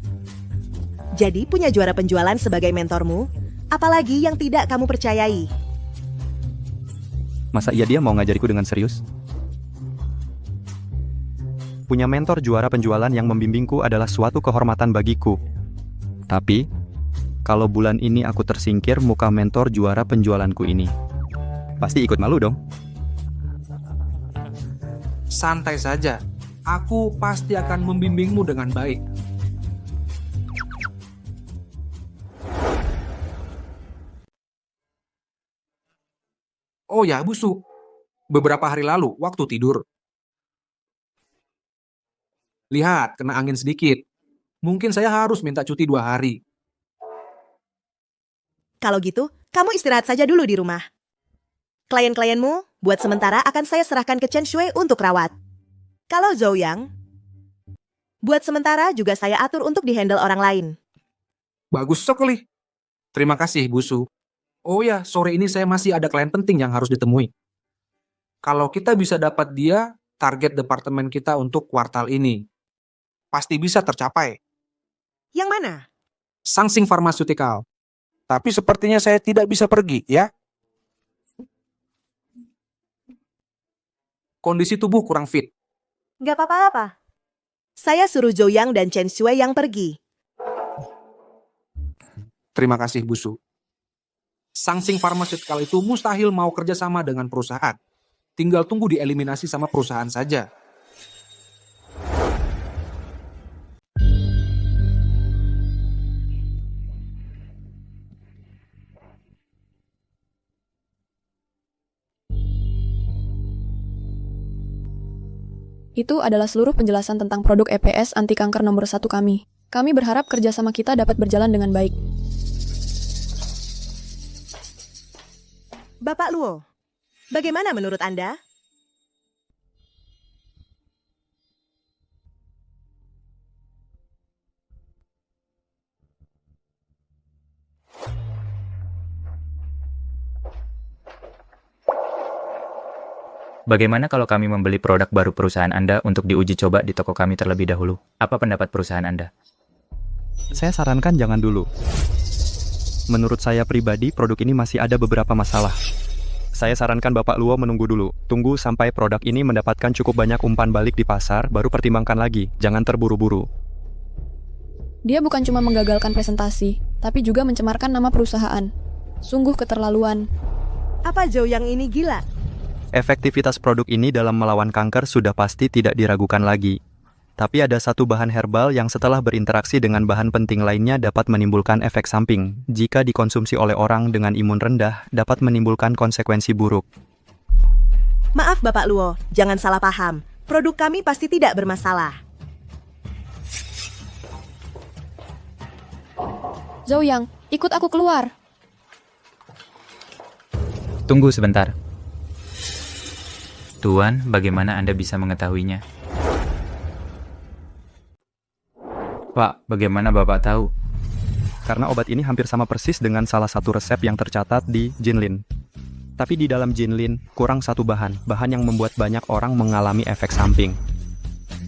Jadi punya juara penjualan sebagai mentormu, apalagi yang tidak kamu percayai. Masa iya dia mau ngajariku dengan serius? Punya mentor juara penjualan yang membimbingku adalah suatu kehormatan bagiku. Tapi, kalau bulan ini aku tersingkir muka mentor juara penjualanku ini, pasti ikut malu dong. Santai saja. Aku pasti akan membimbingmu dengan baik. Oh ya, Busu. Beberapa hari lalu, waktu tidur. Lihat, kena angin sedikit. Mungkin saya harus minta cuti 2 hari. Kalau gitu, kamu istirahat saja dulu di rumah. Klien-klienmu, buat sementara akan saya serahkan ke Chen Shui untuk rawat. Kalau Zhou Yang, buat sementara juga saya atur untuk dihandle orang lain. Bagus sekali. Terima kasih, Busu. Oh ya, sore ini saya masih ada klien penting yang harus ditemui. Kalau kita bisa dapat dia, target departemen kita untuk kuartal ini pasti bisa tercapai. Yang mana? Sangsing Pharmaceutical. Tapi sepertinya saya tidak bisa pergi, ya. Kondisi tubuh kurang fit. Gak apa-apa. Saya suruh Zhou Yang dan Chen Shui yang pergi. Terima kasih, Busu. Sangsing Pharmaceutical itu mustahil mau kerjasama dengan perusahaan. Tinggal tunggu dieliminasi sama perusahaan saja. Itu adalah seluruh penjelasan tentang produk EPS anti kanker nomor 1 kami. Kami berharap kerjasama kita dapat berjalan dengan baik. Bapak Luo, bagaimana menurut Anda? Bagaimana kalau kami membeli produk baru perusahaan Anda untuk diuji coba di toko kami terlebih dahulu? Apa pendapat perusahaan Anda? Saya sarankan jangan dulu. Menurut saya pribadi, produk ini masih ada beberapa masalah. Saya sarankan Bapak Luo menunggu dulu. Tunggu sampai produk ini mendapatkan cukup banyak umpan balik di pasar, baru pertimbangkan lagi. Jangan terburu-buru. Dia bukan cuma menggagalkan presentasi, tapi juga mencemarkan nama perusahaan. Sungguh keterlaluan. Apa Zhou yang ini gila? Efektivitas produk ini dalam melawan kanker sudah pasti tidak diragukan lagi. Tapi ada satu bahan herbal yang setelah berinteraksi dengan bahan penting lainnya dapat menimbulkan efek samping. Jika dikonsumsi oleh orang dengan imun rendah, dapat menimbulkan konsekuensi buruk. Maaf Bapak Luo, jangan salah paham. Produk kami pasti tidak bermasalah. Zhou Yang, ikut aku keluar. Tunggu sebentar. Tuan, bagaimana Anda bisa mengetahuinya? Pak, bagaimana Bapak tahu? Karena obat ini hampir sama persis dengan salah satu resep yang tercatat di Jinlin. Tapi di dalam Jinlin, kurang satu bahan yang membuat banyak orang mengalami efek samping.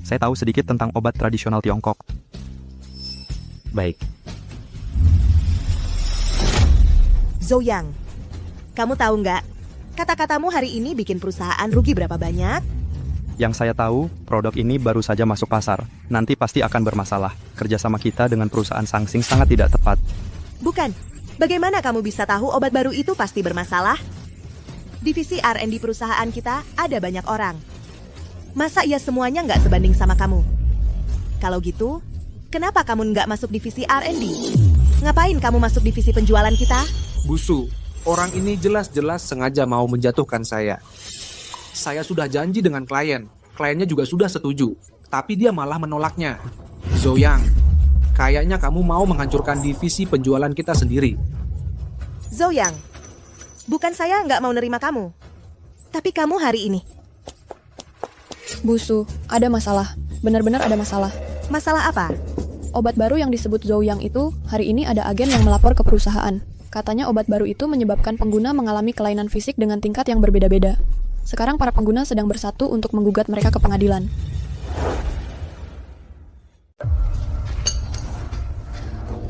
Saya tahu sedikit tentang obat tradisional Tiongkok. Baik. Zhou Yang, kamu tahu nggak? Kata-katamu hari ini bikin perusahaan rugi berapa banyak? Yang saya tahu, produk ini baru saja masuk pasar. Nanti pasti akan bermasalah. Kerjasama kita dengan perusahaan Sangsing sangat tidak tepat. Bukan. Bagaimana kamu bisa tahu obat baru itu pasti bermasalah? Divisi R&D perusahaan kita ada banyak orang. Masa iya semuanya nggak sebanding sama kamu? Kalau gitu, kenapa kamu nggak masuk divisi R&D? Ngapain kamu masuk divisi penjualan kita? Busu, orang ini jelas-jelas sengaja mau menjatuhkan saya. Saya sudah janji dengan klien. Kliennya juga sudah setuju. Tapi dia malah menolaknya. Zhou Yang, kayaknya kamu mau menghancurkan divisi penjualan kita sendiri. Zhou Yang, bukan saya nggak mau nerima kamu. Tapi kamu hari ini. Busu, ada masalah. Benar-benar ada masalah. Masalah apa? Obat baru yang disebut Zhou Yang itu, hari ini ada agen yang melapor ke perusahaan. Katanya obat baru itu menyebabkan pengguna mengalami kelainan fisik dengan tingkat yang berbeda-beda. Sekarang para pengguna sedang bersatu untuk menggugat mereka ke pengadilan.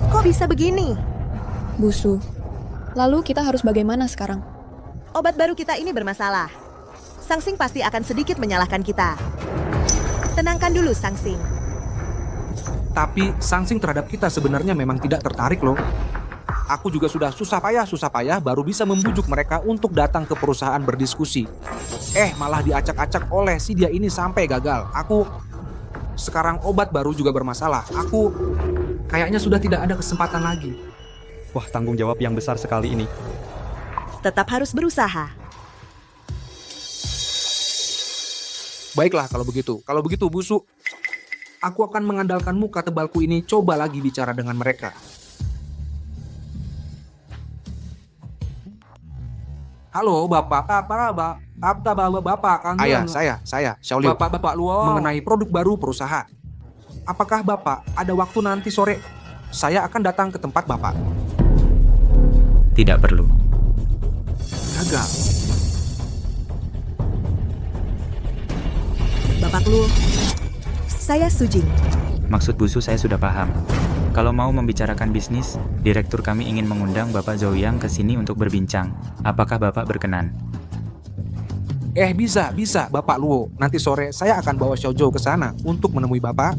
Kok bisa begini? Busu. Lalu kita harus bagaimana sekarang? Obat baru kita ini bermasalah. Sangsing pasti akan sedikit menyalahkan kita. Tenangkan dulu Sangsing. Tapi Sangsing terhadap kita sebenarnya memang tidak tertarik loh. Aku juga sudah susah payah baru bisa membujuk mereka untuk datang ke perusahaan berdiskusi. Malah diacak-acak oleh si dia ini sampai gagal. Sekarang obat baru juga bermasalah. Kayaknya sudah tidak ada kesempatan lagi. Wah, tanggung jawab yang besar sekali ini. Tetap harus berusaha. Baiklah kalau begitu. Kalau begitu Busu, aku akan mengandalkan muka tebalku ini coba lagi bicara dengan mereka. Halo, Bapak kan? Ayah, saya, Xiaoliu. Bapak Luo. Mengenai produk baru perusahaan. Apakah Bapak ada waktu nanti sore? Saya akan datang ke tempat Bapak. Tidak perlu. Gagal. Bapak Luo, saya Sujing. Maksud Busu saya sudah paham. Kalau mau membicarakan bisnis, direktur kami ingin mengundang Bapak Zhou Yang ke sini untuk berbincang. Apakah Bapak berkenan? Bisa, Bapak Luo. Nanti sore saya akan bawa Xiao Zhou ke sana untuk menemui Bapak.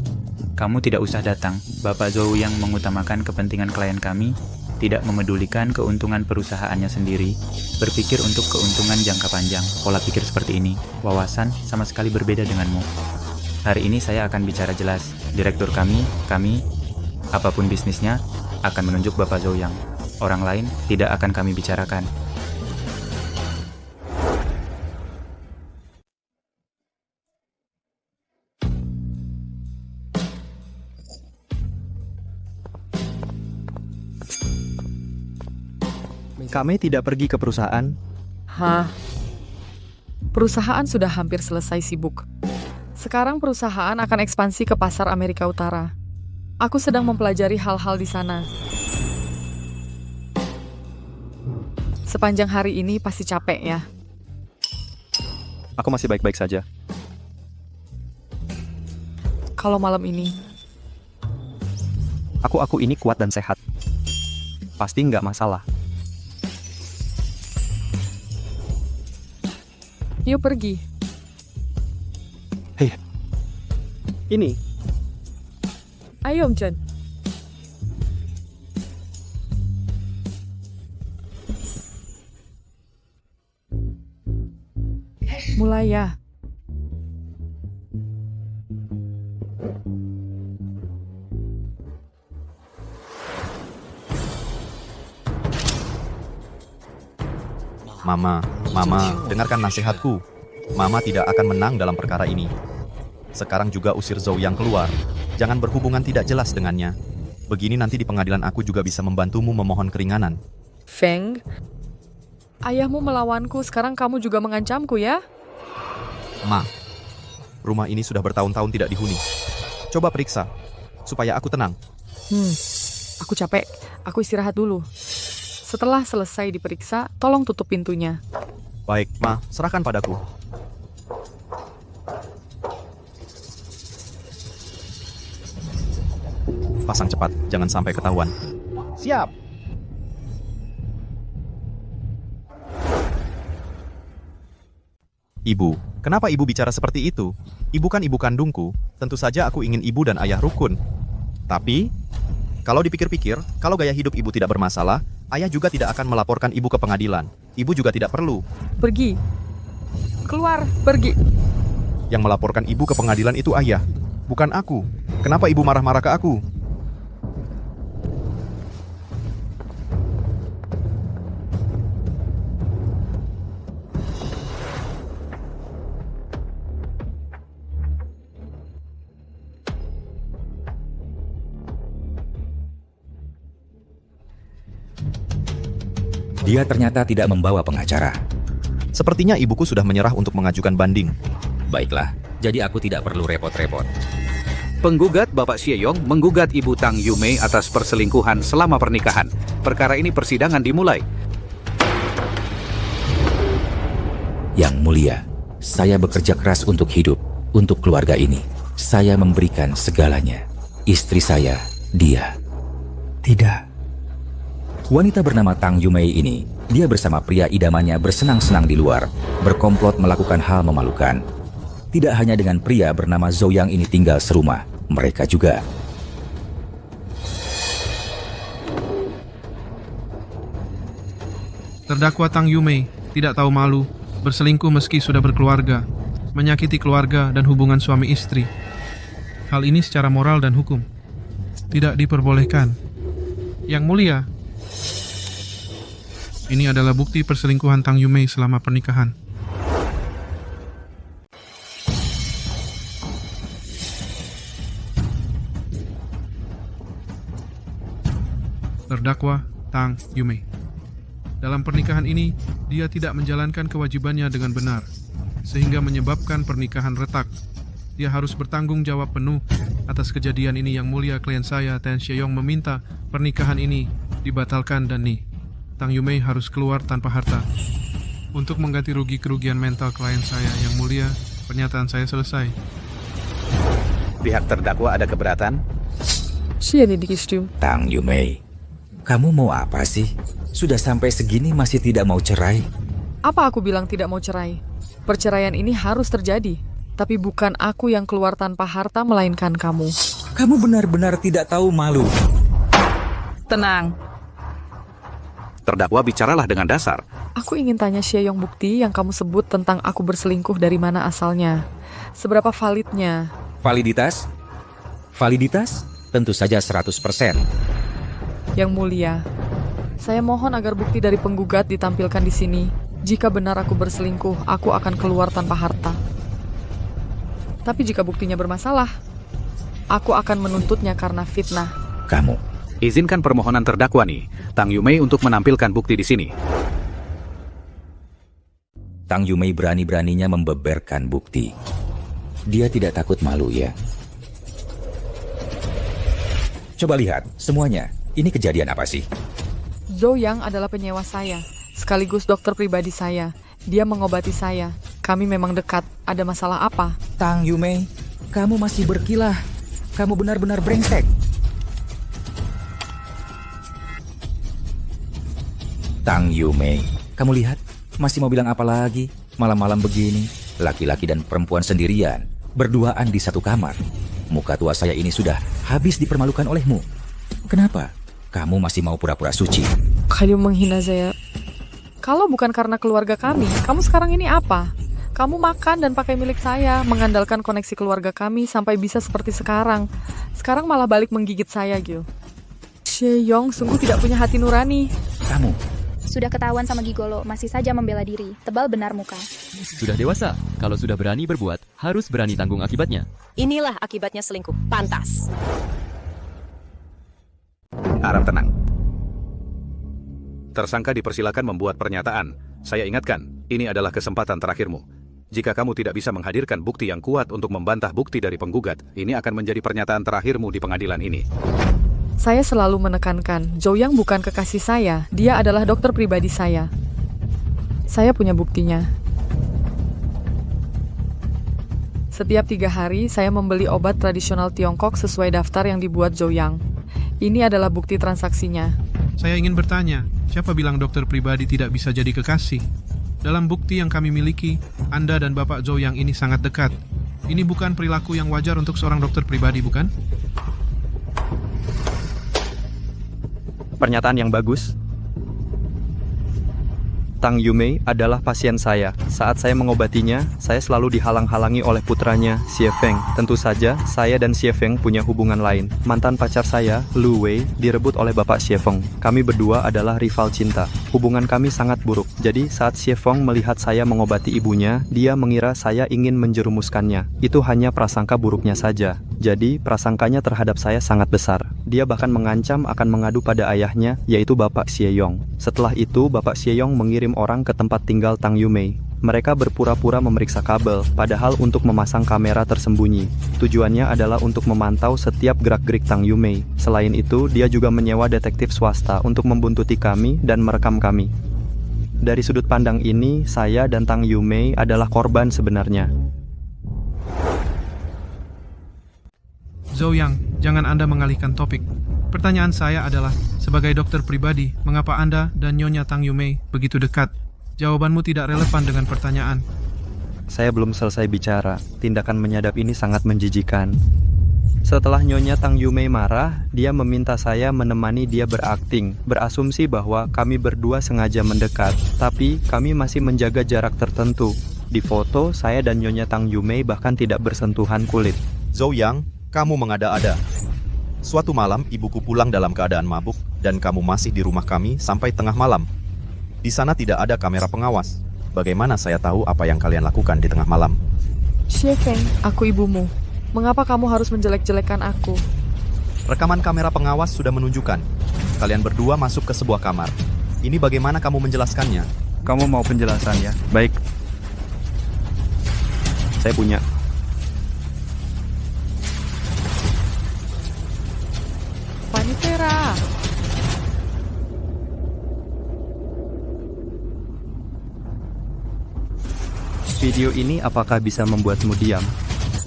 Kamu tidak usah datang. Bapak Zhou yang mengutamakan kepentingan klien kami, tidak memedulikan keuntungan perusahaannya sendiri, berpikir untuk keuntungan jangka panjang. Pola pikir seperti ini, wawasan sama sekali berbeda denganmu. Hari ini saya akan bicara jelas. Direktur kami, apapun bisnisnya, akan menunjuk Bapak Zhou Yang. Orang lain tidak akan kami bicarakan. Kami tidak pergi ke perusahaan. Hah? Perusahaan sudah hampir selesai sibuk. Sekarang perusahaan akan ekspansi ke pasar Amerika Utara. Aku sedang mempelajari hal-hal di sana. Sepanjang hari ini pasti capek ya. Aku masih baik-baik saja. Kalau malam ini, Aku ini kuat dan sehat. Pasti nggak masalah. yuk pergi. Hei, ini. Ayo Om Chen. Mulai ya. Mama, dengarkan nasihatku. Mama tidak akan menang dalam perkara ini. Sekarang juga usir Zhou Yang keluar. Jangan berhubungan tidak jelas dengannya. Begini nanti di pengadilan aku juga bisa membantumu memohon keringanan. Feng, ayahmu melawanku, sekarang kamu juga mengancamku ya? Ma, rumah ini sudah bertahun-tahun tidak dihuni. Coba periksa, supaya aku tenang. Aku capek, aku istirahat dulu. Setelah selesai diperiksa, tolong tutup pintunya. Baik, Ma, serahkan padaku. Pasang cepat, jangan sampai ketahuan. Siap. Ibu, kenapa ibu bicara seperti itu? Ibu kan ibu kandungku, tentu saja aku ingin ibu dan ayah rukun. Tapi, kalau dipikir-pikir, kalau gaya hidup ibu tidak bermasalah, ayah juga tidak akan melaporkan ibu ke pengadilan. Ibu juga tidak perlu. Pergi. Keluar, pergi. Yang melaporkan ibu ke pengadilan itu ayah, bukan aku. Kenapa ibu marah-marah ke aku? Dia ternyata tidak membawa pengacara. Sepertinya ibuku sudah menyerah untuk mengajukan banding. Baiklah, jadi aku tidak perlu repot-repot. Penggugat Bapak Xie Yong menggugat Ibu Tang Yumei atas perselingkuhan selama pernikahan. Perkara ini persidangan dimulai. Yang mulia, saya bekerja keras untuk hidup, untuk keluarga ini. Saya memberikan segalanya. Istri saya, dia. Tidak. Wanita bernama Tang Yumei ini, dia bersama pria idamannya bersenang-senang di luar, berkomplot melakukan hal memalukan. Tidak hanya dengan pria bernama Zhou Yang ini tinggal serumah, mereka juga. Terdakwa Tang Yumei tidak tahu malu, berselingkuh meski sudah berkeluarga, menyakiti keluarga dan hubungan suami istri. Hal ini secara moral dan hukum tidak diperbolehkan. Yang mulia, ini adalah bukti perselingkuhan Tang Yumei selama pernikahan. Terdakwa Tang Yumei. Dalam pernikahan ini, dia tidak menjalankan kewajibannya dengan benar, sehingga menyebabkan pernikahan retak. Dia harus bertanggung jawab penuh atas kejadian ini. Yang mulia, klien saya, Tan Xie Yong, meminta pernikahan ini dibatalkan dan Tang Yumei harus keluar tanpa harta. Untuk mengganti rugi kerugian mental klien saya, Yang mulia, pernyataan saya selesai. Pihak terdakwa ada keberatan? Tang Yumei, kamu mau apa sih? Sudah sampai segini masih tidak mau cerai? Apa aku bilang tidak mau cerai? Perceraian ini harus terjadi. Tapi bukan aku yang keluar tanpa harta, melainkan kamu. Kamu benar-benar tidak tahu malu. Tenang. Terdakwa bicaralah dengan dasar. Aku ingin tanya Xie Yong, bukti yang kamu sebut tentang aku berselingkuh dari mana asalnya? Seberapa validnya? Validitas? Validitas? Tentu saja 100%. Yang mulia, saya mohon agar bukti dari penggugat ditampilkan di sini. Jika benar aku berselingkuh, aku akan keluar tanpa harta. Tapi jika buktinya bermasalah, aku akan menuntutnya karena fitnah. Kamu. Izinkan permohonan terdakwa Tang Yumei untuk menampilkan bukti di sini. Tang Yumei berani-beraninya membeberkan bukti. Dia tidak takut malu ya. Coba lihat, semuanya. Ini kejadian apa sih? Zhou Yang adalah penyewa saya, sekaligus dokter pribadi saya. Dia mengobati saya. Kami memang dekat. Ada masalah apa? Tang Yumei, kamu masih berkilah. Kamu benar-benar brengsek. Tang Yumei, kamu lihat? Masih mau bilang apa lagi? Malam-malam begini, laki-laki dan perempuan sendirian, berduaan di satu kamar. Muka tua saya ini sudah habis dipermalukan olehmu. Kenapa? Kamu masih mau pura-pura suci? Kamu menghina saya. Kalau bukan karena keluarga kami, kamu sekarang ini apa? Kamu makan dan pakai milik saya, mengandalkan koneksi keluarga kami sampai bisa seperti sekarang. Sekarang malah balik menggigit saya, Gil. Sejong sungguh tidak punya hati nurani. Kamu sudah ketahuan sama Gigolo, masih saja membela diri. Tebal benar muka. Sudah dewasa, kalau sudah berani berbuat, harus berani tanggung akibatnya. Inilah akibatnya selingkuh. Pantas. Harap tenang. Tersangka dipersilakan membuat pernyataan. Saya ingatkan, ini adalah kesempatan terakhirmu. Jika kamu tidak bisa menghadirkan bukti yang kuat untuk membantah bukti dari penggugat, ini akan menjadi pernyataan terakhirmu di pengadilan ini. Saya selalu menekankan, Zhou Yang bukan kekasih saya. Dia adalah dokter pribadi saya. Saya punya buktinya. Setiap 3 hari, saya membeli obat tradisional Tiongkok sesuai daftar yang dibuat Zhou Yang. Ini adalah bukti transaksinya. Saya ingin bertanya, siapa bilang dokter pribadi tidak bisa jadi kekasih? Dalam bukti yang kami miliki, Anda dan Bapak Zhou Yang ini sangat dekat. Ini bukan perilaku yang wajar untuk seorang dokter pribadi, bukan? Pernyataan yang bagus. Tang Yumei adalah pasien saya. Saat saya mengobatinya, saya selalu dihalang-halangi oleh putranya, Xie Feng. Tentu saja, saya dan Xie Feng punya hubungan lain. Mantan pacar saya, Lu Wei, direbut oleh Bapak Xie Feng. Kami berdua adalah rival cinta. Hubungan kami sangat buruk. Jadi, saat Xie Feng melihat saya mengobati ibunya, dia mengira saya ingin menjerumuskannya. Itu hanya prasangka buruknya saja. Jadi, prasangkanya terhadap saya sangat besar. Dia bahkan mengancam akan mengadu pada ayahnya, yaitu Bapak Xie Yong. Setelah itu, Bapak Xie Yong mengirim orang ke tempat tinggal Tang Yumei. Mereka berpura-pura memeriksa kabel, padahal untuk memasang kamera tersembunyi. Tujuannya adalah untuk memantau setiap gerak-gerik Tang Yumei. Selain itu, dia juga menyewa detektif swasta untuk membuntuti kami dan merekam kami. Dari sudut pandang ini, saya dan Tang Yumei adalah korban sebenarnya. Zhou Yang, jangan Anda mengalihkan topik. Pertanyaan saya adalah, sebagai dokter pribadi, mengapa Anda dan Nyonya Tang Yumei begitu dekat? Jawabanmu tidak relevan dengan pertanyaan. Saya belum selesai bicara. Tindakan menyadap ini sangat menjijikan. Setelah Nyonya Tang Yumei marah, dia meminta saya menemani dia berakting, berasumsi bahwa kami berdua sengaja mendekat, tapi kami masih menjaga jarak tertentu. Di foto, saya dan Nyonya Tang Yumei bahkan tidak bersentuhan kulit. Zhou Yang, kamu mengada-ada. Suatu malam, ibuku pulang dalam keadaan mabuk, dan kamu masih di rumah kami sampai tengah malam. Di sana tidak ada kamera pengawas. Bagaimana saya tahu apa yang kalian lakukan di tengah malam? Xie Feng, aku ibumu. Mengapa kamu harus menjelek-jelekan aku? Rekaman kamera pengawas sudah menunjukkan. Kalian berdua masuk ke sebuah kamar. Ini bagaimana kamu menjelaskannya? Kamu mau penjelasan ya? Baik. Saya punya. Panitera. Video ini apakah bisa membuatmu diam?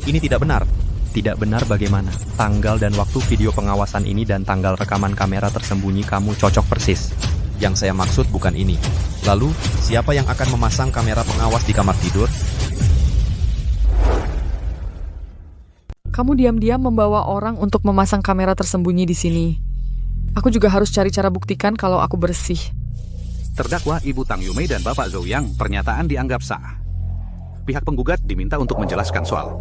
Ini tidak benar. Tidak benar bagaimana? Tanggal dan waktu video pengawasan ini dan tanggal rekaman kamera tersembunyi kamu cocok persis. Yang saya maksud bukan ini. Lalu, siapa yang akan memasang kamera pengawas di kamar tidur? Kamu diam-diam membawa orang untuk memasang kamera tersembunyi di sini. Aku juga harus cari cara buktikan kalau aku bersih. Terdakwa Ibu Tang Yumei dan Bapak Zhou Yang, pernyataan dianggap sah. Pihak penggugat diminta untuk menjelaskan soal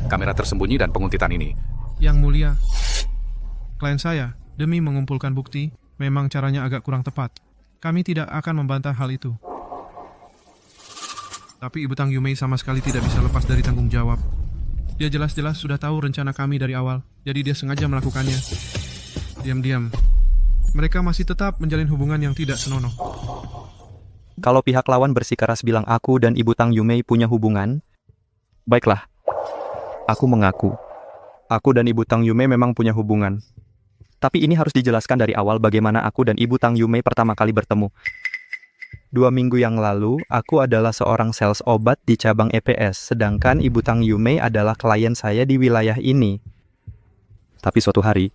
kamera tersembunyi dan penguntitan ini. Yang mulia, klien saya, demi mengumpulkan bukti, memang caranya agak kurang tepat. Kami tidak akan membantah hal itu. Tapi Ibu Tang Yumei sama sekali tidak bisa lepas dari tanggung jawab. Dia jelas-jelas sudah tahu rencana kami dari awal, jadi dia sengaja melakukannya. Diam-diam. Mereka masih tetap menjalin hubungan yang tidak senonoh. Kalau pihak lawan bersikeras bilang aku dan Ibu Tang Yumei punya hubungan, baiklah. Aku mengaku. Aku dan Ibu Tang Yumei memang punya hubungan. Tapi ini harus dijelaskan dari awal bagaimana aku dan Ibu Tang Yumei pertama kali bertemu. 2 minggu yang lalu, aku adalah seorang sales obat di cabang EPS, sedangkan Ibu Tang Yumei adalah klien saya di wilayah ini. Tapi suatu hari,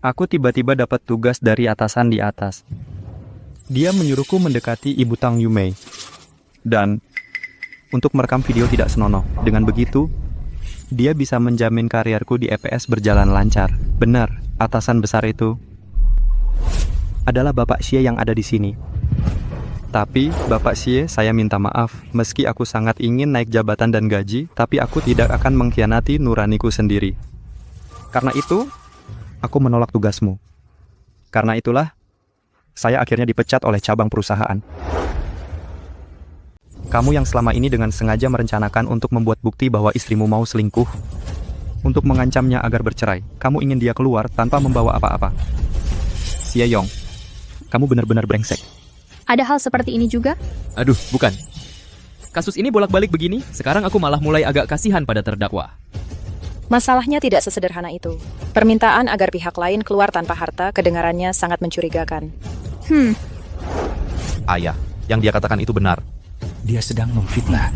aku tiba-tiba dapat tugas dari atasan di atas. Dia menyuruhku mendekati Ibu Tang Yumei. Dan, untuk merekam video tidak senonoh. Dengan begitu, dia bisa menjamin karirku di EPS berjalan lancar. Benar, atasan besar itu adalah Bapak Xie yang ada di sini. Tapi, Bapak Xie, saya minta maaf. Meski aku sangat ingin naik jabatan dan gaji, tapi aku tidak akan mengkhianati nuraniku sendiri. Karena itu, aku menolak tugasmu. Karena itulah, saya akhirnya dipecat oleh cabang perusahaan. Kamu yang selama ini dengan sengaja merencanakan untuk membuat bukti bahwa istrimu mau selingkuh, untuk mengancamnya agar bercerai. Kamu ingin dia keluar tanpa membawa apa-apa. Xie Yong, kamu benar-benar brengsek. Ada hal seperti ini juga? Aduh, bukan. Kasus ini bolak-balik begini, sekarang aku malah mulai agak kasihan pada terdakwa. Masalahnya tidak sesederhana itu. Permintaan agar pihak lain keluar tanpa harta kedengarannya sangat mencurigakan. Ayah, yang dia katakan itu benar. Dia sedang memfitnah.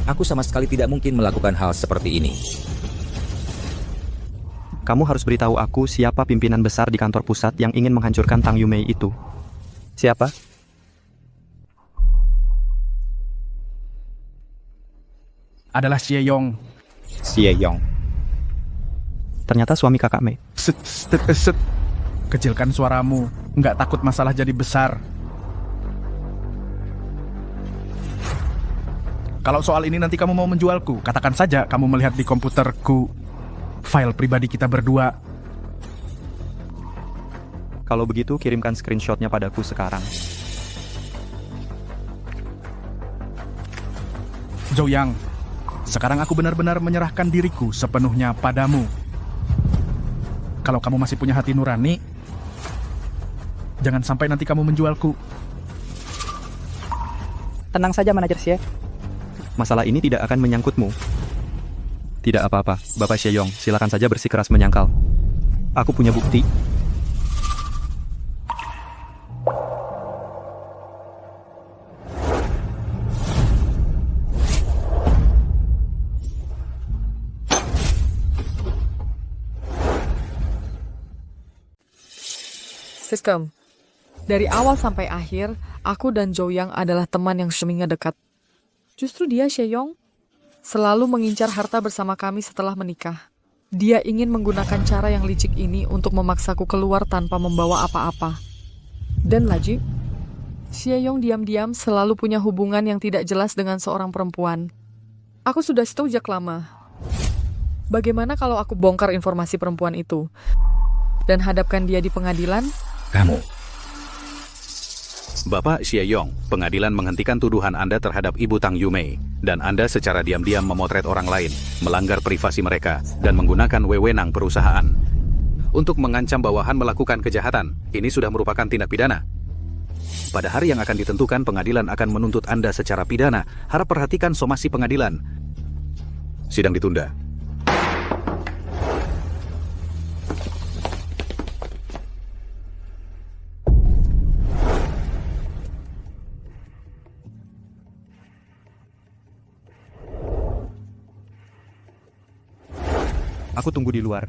Aku sama sekali tidak mungkin melakukan hal seperti ini. Kamu harus beritahu aku siapa pimpinan besar di kantor pusat yang ingin menghancurkan Tang Yumei itu. Siapa? Adalah Xie Yong. Xie Yong. Ternyata suami kakak Mei. Set. Kecilkan suaramu. Nggak takut masalah jadi besar. Kalau soal ini nanti kamu mau menjualku, katakan saja kamu melihat di komputerku file pribadi kita berdua. Kalau begitu, kirimkan screenshotnya padaku sekarang. Zhou Yang, sekarang aku benar-benar menyerahkan diriku sepenuhnya padamu. Kalau kamu masih punya hati nurani, jangan sampai nanti kamu menjualku. Tenang saja, manajer Xie. Masalah ini tidak akan menyangkutmu. Tidak apa-apa, Bapak Xie Yong, silakan saja bersikeras menyangkal. Aku punya bukti. Sistem. Dari awal sampai akhir, aku dan Zhou Yang adalah teman yang seminga dekat. Justru dia, Xie Yong, selalu mengincar harta bersama kami setelah menikah. Dia ingin menggunakan cara yang licik ini untuk memaksaku keluar tanpa membawa apa-apa. Dan lagi, Xie Yong diam-diam selalu punya hubungan yang tidak jelas dengan seorang perempuan. Aku sudah tahu sejak lama. Bagaimana kalau aku bongkar informasi perempuan itu dan hadapkan dia di pengadilan? Kamu. Bapak Xie Yong, pengadilan menghentikan tuduhan Anda terhadap Ibu Tang Yumei, dan Anda secara diam-diam memotret orang lain, melanggar privasi mereka, dan menggunakan wewenang perusahaan. Untuk mengancam bawahan melakukan kejahatan, ini sudah merupakan tindak pidana. Pada hari yang akan ditentukan, pengadilan akan menuntut Anda secara pidana. Harap perhatikan somasi pengadilan. Sidang ditunda. Aku tunggu di luar.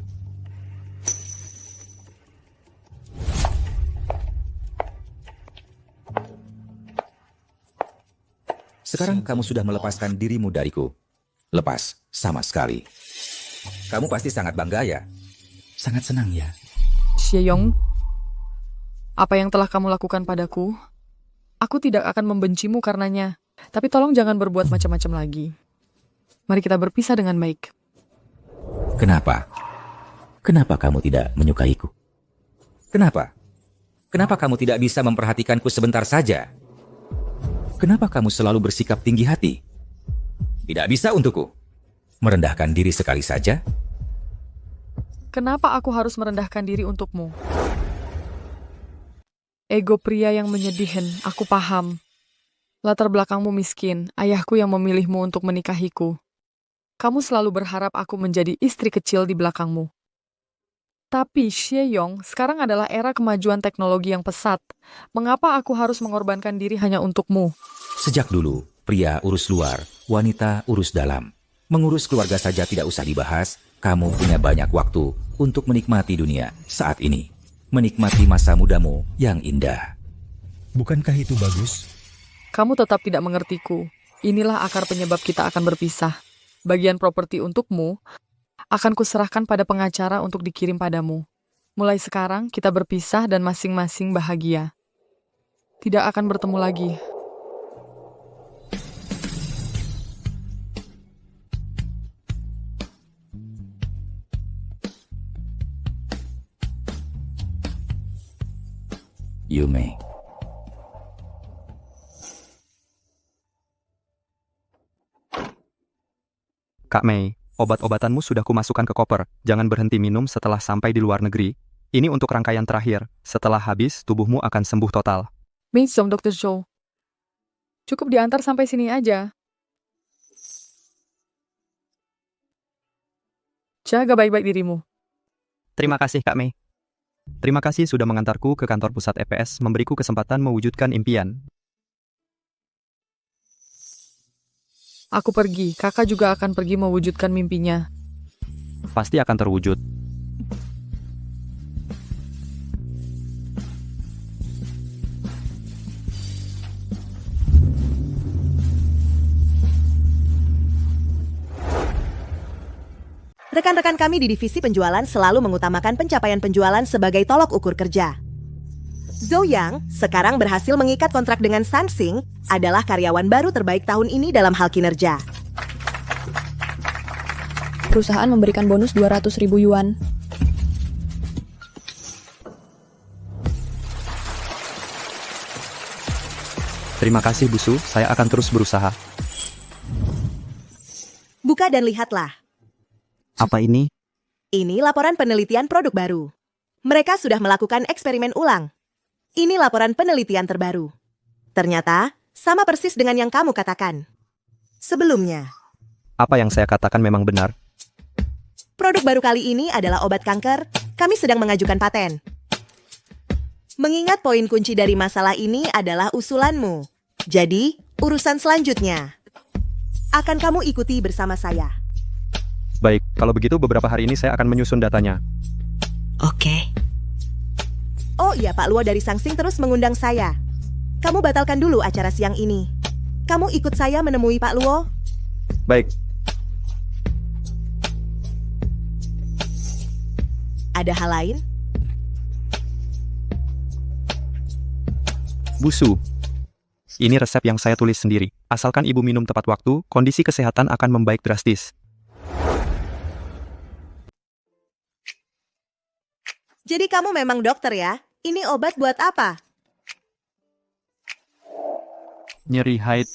Sekarang kamu sudah melepaskan dirimu dariku. Lepas, sama sekali. Kamu pasti sangat bangga ya? Sangat senang ya? Xie Yong, apa yang telah kamu lakukan padaku, aku tidak akan membencimu karenanya. Tapi tolong jangan berbuat macam-macam lagi. Mari kita berpisah dengan baik. Kenapa? Kenapa kamu tidak menyukaiku? Kenapa? Kenapa kamu tidak bisa memperhatikanku sebentar saja? Kenapa kamu selalu bersikap tinggi hati? Tidak bisa untukku? Merendahkan diri sekali saja? Kenapa aku harus merendahkan diri untukmu? Ego pria yang menyedihkan, aku paham. Latar belakangmu miskin, ayahku yang memilihmu untuk menikahiku. Kamu selalu berharap aku menjadi istri kecil di belakangmu. Tapi Xie-yong, sekarang adalah era kemajuan teknologi yang pesat. Mengapa aku harus mengorbankan diri hanya untukmu? Sejak dulu, pria urus luar, wanita urus dalam. Mengurus keluarga saja tidak usah dibahas, kamu punya banyak waktu untuk menikmati dunia saat ini. Menikmati masa mudamu yang indah. Bukankah itu bagus? Kamu tetap tidak mengertiku. Inilah akar penyebab kita akan berpisah. Bagian properti untukmu akan kuserahkan pada pengacara untuk dikirim padamu. Mulai sekarang kita berpisah dan masing-masing bahagia. Tidak akan bertemu lagi. Yume. Kak Mei, obat-obatanmu sudah kumasukkan ke koper. Jangan berhenti minum setelah sampai di luar negeri. Ini untuk rangkaian terakhir. Setelah habis, tubuhmu akan sembuh total. Minsom, Dr. Zhou. Cukup diantar sampai sini aja. Jaga baik-baik dirimu. Terima kasih, Kak Mei. Terima kasih sudah mengantarku ke kantor pusat EPS, memberiku kesempatan mewujudkan impian. Aku pergi, kakak juga akan pergi mewujudkan mimpinya. Pasti akan terwujud. Rekan-rekan kami di divisi penjualan selalu mengutamakan pencapaian penjualan sebagai tolok ukur kerja. Zhou Yang sekarang berhasil mengikat kontrak dengan Sansing, adalah karyawan baru terbaik tahun ini dalam hal kinerja. Perusahaan memberikan bonus 200.000 yuan. Terima kasih, Busu. Saya akan terus berusaha. Buka dan lihatlah. Apa ini? Ini laporan penelitian produk baru. Mereka sudah melakukan eksperimen ulang. Ini laporan penelitian terbaru. Ternyata, sama persis dengan yang kamu katakan. Sebelumnya, Apa yang saya katakan memang benar. produk baru kali ini adalah obat kanker. Kami sedang mengajukan paten. Mengingat poin kunci dari masalah ini adalah usulanmu. Jadi, urusan selanjutnya akan kamu ikuti bersama saya. Baik, kalau begitu beberapa hari ini saya akan menyusun datanya. Oke. Oh iya, Pak Luo dari Sangsing terus mengundang saya. Kamu batalkan dulu acara siang ini. Kamu ikut saya menemui Pak Luo? Baik. Ada hal lain? Busu. Ini resep yang saya tulis sendiri. Asalkan ibu minum tepat waktu, kondisi kesehatan akan membaik drastis. Jadi kamu memang dokter ya? Ini obat buat apa? Nyeri haid.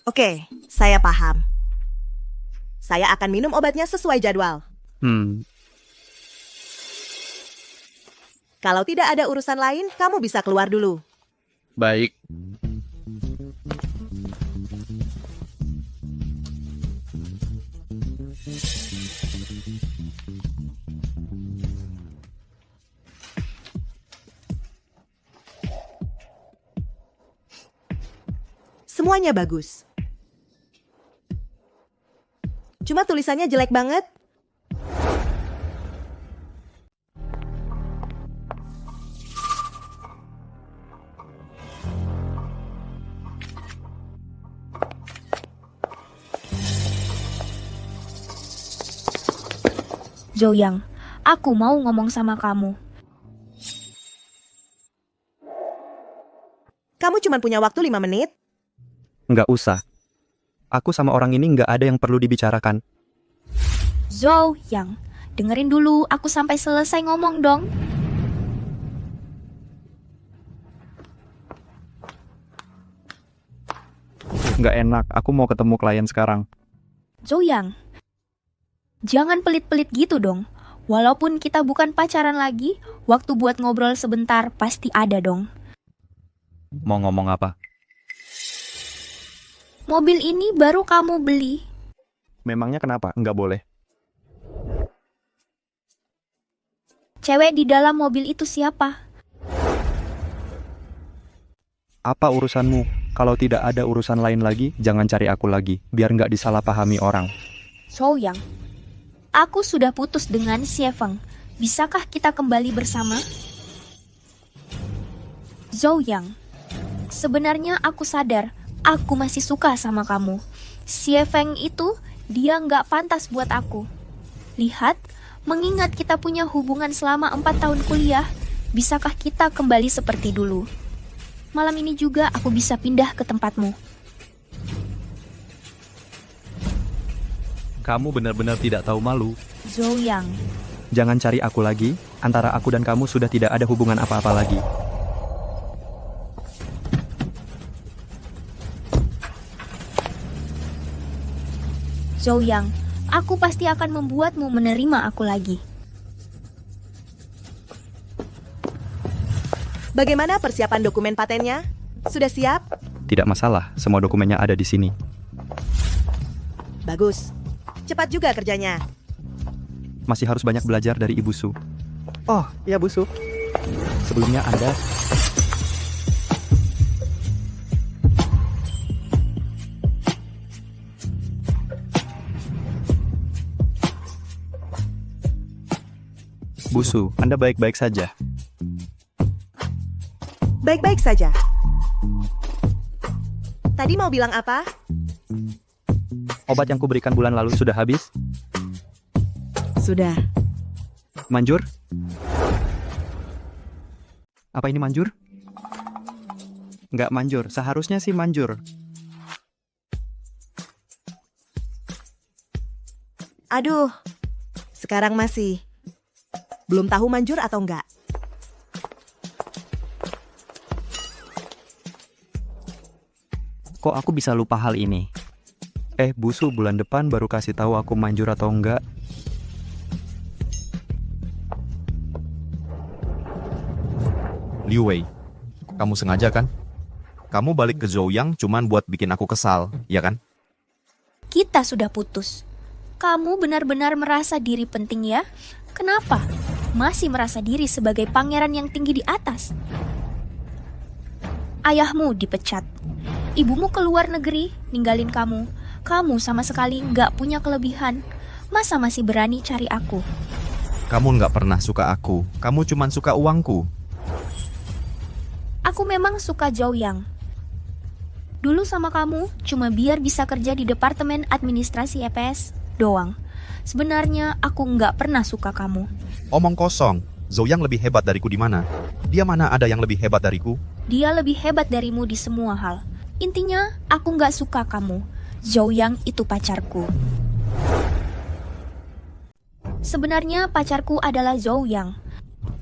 Oke, saya paham. Saya akan minum obatnya sesuai jadwal. Kalau tidak ada urusan lain, kamu bisa keluar dulu. Baik. Semuanya bagus. Cuma tulisannya jelek banget. Zhou Yang, aku mau ngomong sama kamu. Kamu cuma punya waktu 5 menit? Nggak usah. Aku sama orang ini nggak ada yang perlu dibicarakan. Zhou Yang, dengerin dulu aku sampai selesai ngomong dong. Nggak enak, aku mau ketemu klien sekarang. Zhou Yang, jangan pelit-pelit gitu dong. Walaupun kita bukan pacaran lagi, waktu buat ngobrol sebentar pasti ada dong. Mau ngomong apa? Mobil ini baru kamu beli. Memangnya kenapa? Nggak boleh. Cewek di dalam mobil itu siapa? Apa urusanmu? Kalau tidak ada urusan lain lagi, jangan cari aku lagi, biar nggak disalahpahami orang. Souyang, aku sudah putus dengan Xiefeng. Bisakah kita kembali bersama? Zouyang, sebenarnya aku sadar, aku masih suka sama kamu. Xiefeng itu, dia nggak pantas buat aku. Lihat, mengingat kita punya hubungan selama 4 tahun kuliah, bisakah kita kembali seperti dulu? Malam ini juga aku bisa pindah ke tempatmu. Kamu benar-benar tidak tahu malu. Zouyang, Jangan cari aku lagi, antara aku dan kamu sudah tidak ada hubungan apa-apa lagi. Zouyang, aku pasti akan membuatmu menerima aku lagi. Bagaimana persiapan dokumen patennya? Sudah siap? Tidak masalah, semua dokumennya ada di sini. Bagus. Cepat juga kerjanya. Masih harus banyak belajar dari Ibu Su. Oh, iya Bu Su. Sebelumnya Anda... Bu Su, Anda baik-baik saja. Baik-baik saja. Tadi mau bilang apa? Obat yang kuberikan bulan lalu sudah habis? Sudah. Manjur? Apa ini manjur? Nggak manjur, seharusnya sih manjur. Aduh, sekarang masih. Belum tahu manjur atau enggak? Kok aku bisa lupa hal ini? Bu Su bulan depan baru kasih tahu aku manjur atau enggak. Liu Wei, kamu sengaja kan? Kamu balik ke Zouyang cuman buat bikin aku kesal, ya kan? Kita sudah putus. Kamu benar-benar merasa diri penting ya? Kenapa? Masih merasa diri sebagai pangeran yang tinggi di atas. Ayahmu dipecat. Ibumu keluar negeri, ninggalin kamu. Kamu sama sekali nggak punya kelebihan. Masa masih berani cari aku? Kamu nggak pernah suka aku. Kamu cuman suka uangku. Aku memang suka Zouyang. Dulu sama kamu cuma biar bisa kerja di Departemen Administrasi EPS doang. Sebenarnya aku nggak pernah suka kamu. Omong kosong. Zouyang lebih hebat dariku di mana? Dia mana ada yang lebih hebat dariku? Dia lebih hebat darimu di semua hal. Intinya, aku nggak suka kamu. Zouyang itu pacarku. Sebenarnya pacarku adalah Zouyang.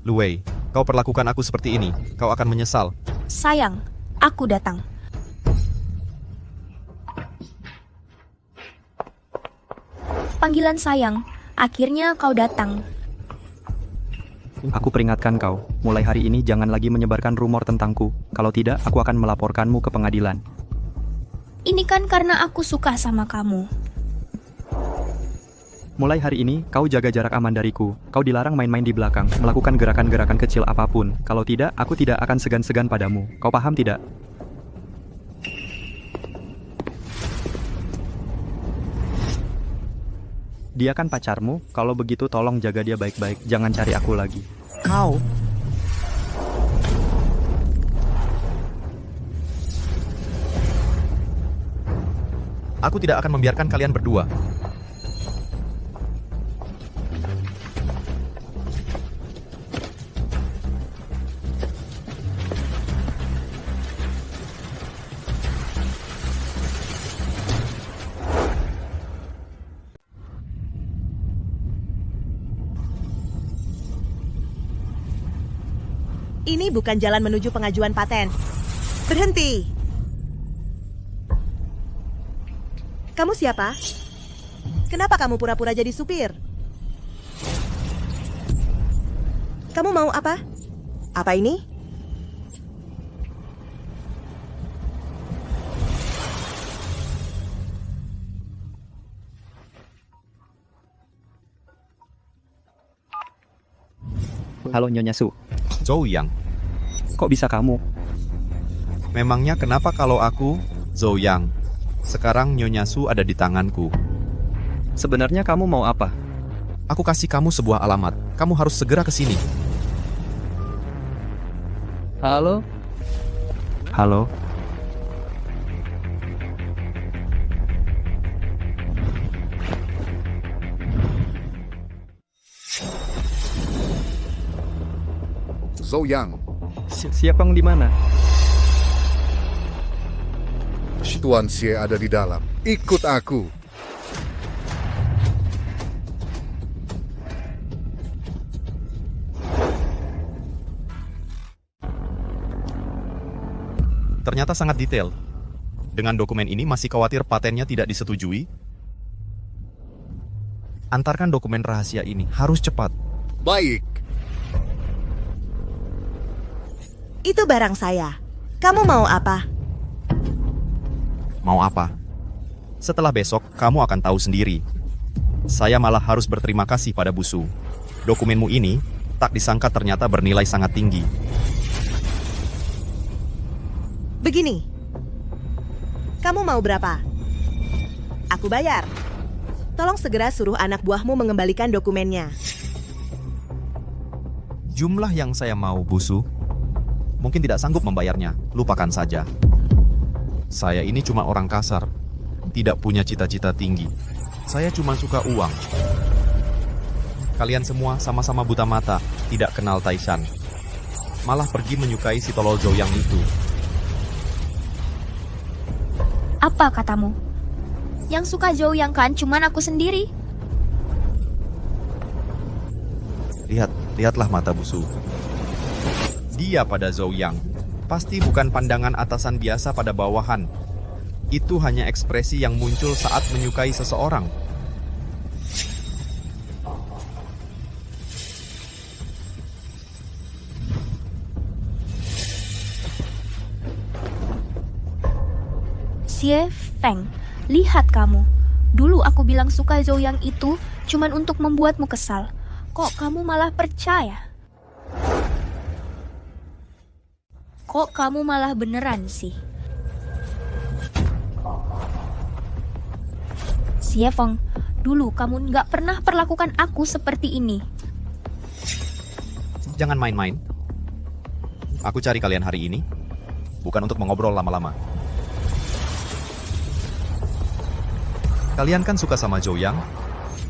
Lu Wei, kau perlakukan aku seperti ini. Kau akan menyesal. Sayang, aku datang. Panggilan sayang, akhirnya kau datang. Aku peringatkan kau, mulai hari ini jangan lagi menyebarkan rumor tentangku. Kalau tidak, aku akan melaporkanmu ke pengadilan. Ini kan karena aku suka sama kamu. Mulai hari ini, kau jaga jarak aman dariku. Kau dilarang main-main di belakang, melakukan gerakan-gerakan kecil apapun. Kalau tidak, aku tidak akan segan-segan padamu. Kau paham tidak? Dia kan pacarmu, kalau begitu tolong jaga dia baik-baik. Jangan cari aku lagi. Kau... Aku tidak akan membiarkan kalian berdua. Ini bukan jalan menuju pengajuan paten. Berhenti. Kamu siapa? Kenapa kamu pura-pura jadi supir? Kamu mau apa? Apa ini? Halo Nyonya Su. Zhou Yang. Kok bisa kamu? Memangnya kenapa kalau aku, Zhou Yang? Sekarang Nyonya Su ada di tanganku. Sebenarnya kamu mau apa? Aku kasih kamu sebuah alamat. Kamu harus segera ke sini. Halo? Halo? Zhou Yang. Siapang di mana? Tuan Xie ada di dalam. Ikut aku. Ternyata sangat detail. Dengan dokumen ini masih khawatir patennya tidak disetujui? Antarkan dokumen rahasia ini, harus cepat. Baik. Itu barang saya. Kamu mau apa? Mau apa? Setelah besok, kamu akan tahu sendiri. Saya malah harus berterima kasih pada Busu. Dokumenmu ini, tak disangka ternyata bernilai sangat tinggi. Begini. Kamu mau berapa? Aku bayar. Tolong segera suruh anak buahmu mengembalikan dokumennya. Jumlah yang saya mau, Busu. Mungkin tidak sanggup membayarnya, lupakan saja. Saya ini cuma orang kasar, tidak punya cita-cita tinggi. Saya cuma suka uang. Kalian semua sama-sama buta mata, tidak kenal Taishan. Malah pergi menyukai si tolol Zhou Yang itu. Apa katamu? Yang suka Zhou Yang kan cuman aku sendiri. Lihatlah mata Busu. Dia pada Zhou Yang. Pasti bukan pandangan atasan biasa pada bawahan. Itu hanya ekspresi yang muncul saat menyukai seseorang. Xie Feng, lihat kamu. Dulu aku bilang suka Zhou Yang itu cuman untuk membuatmu kesal. Kok kamu malah percaya? Kok kamu malah beneran sih? Xie Feng, dulu kamu nggak pernah perlakukan aku seperti ini. Jangan main-main. Aku cari kalian hari ini, bukan untuk mengobrol lama-lama. Kalian kan suka sama Zhou Yang?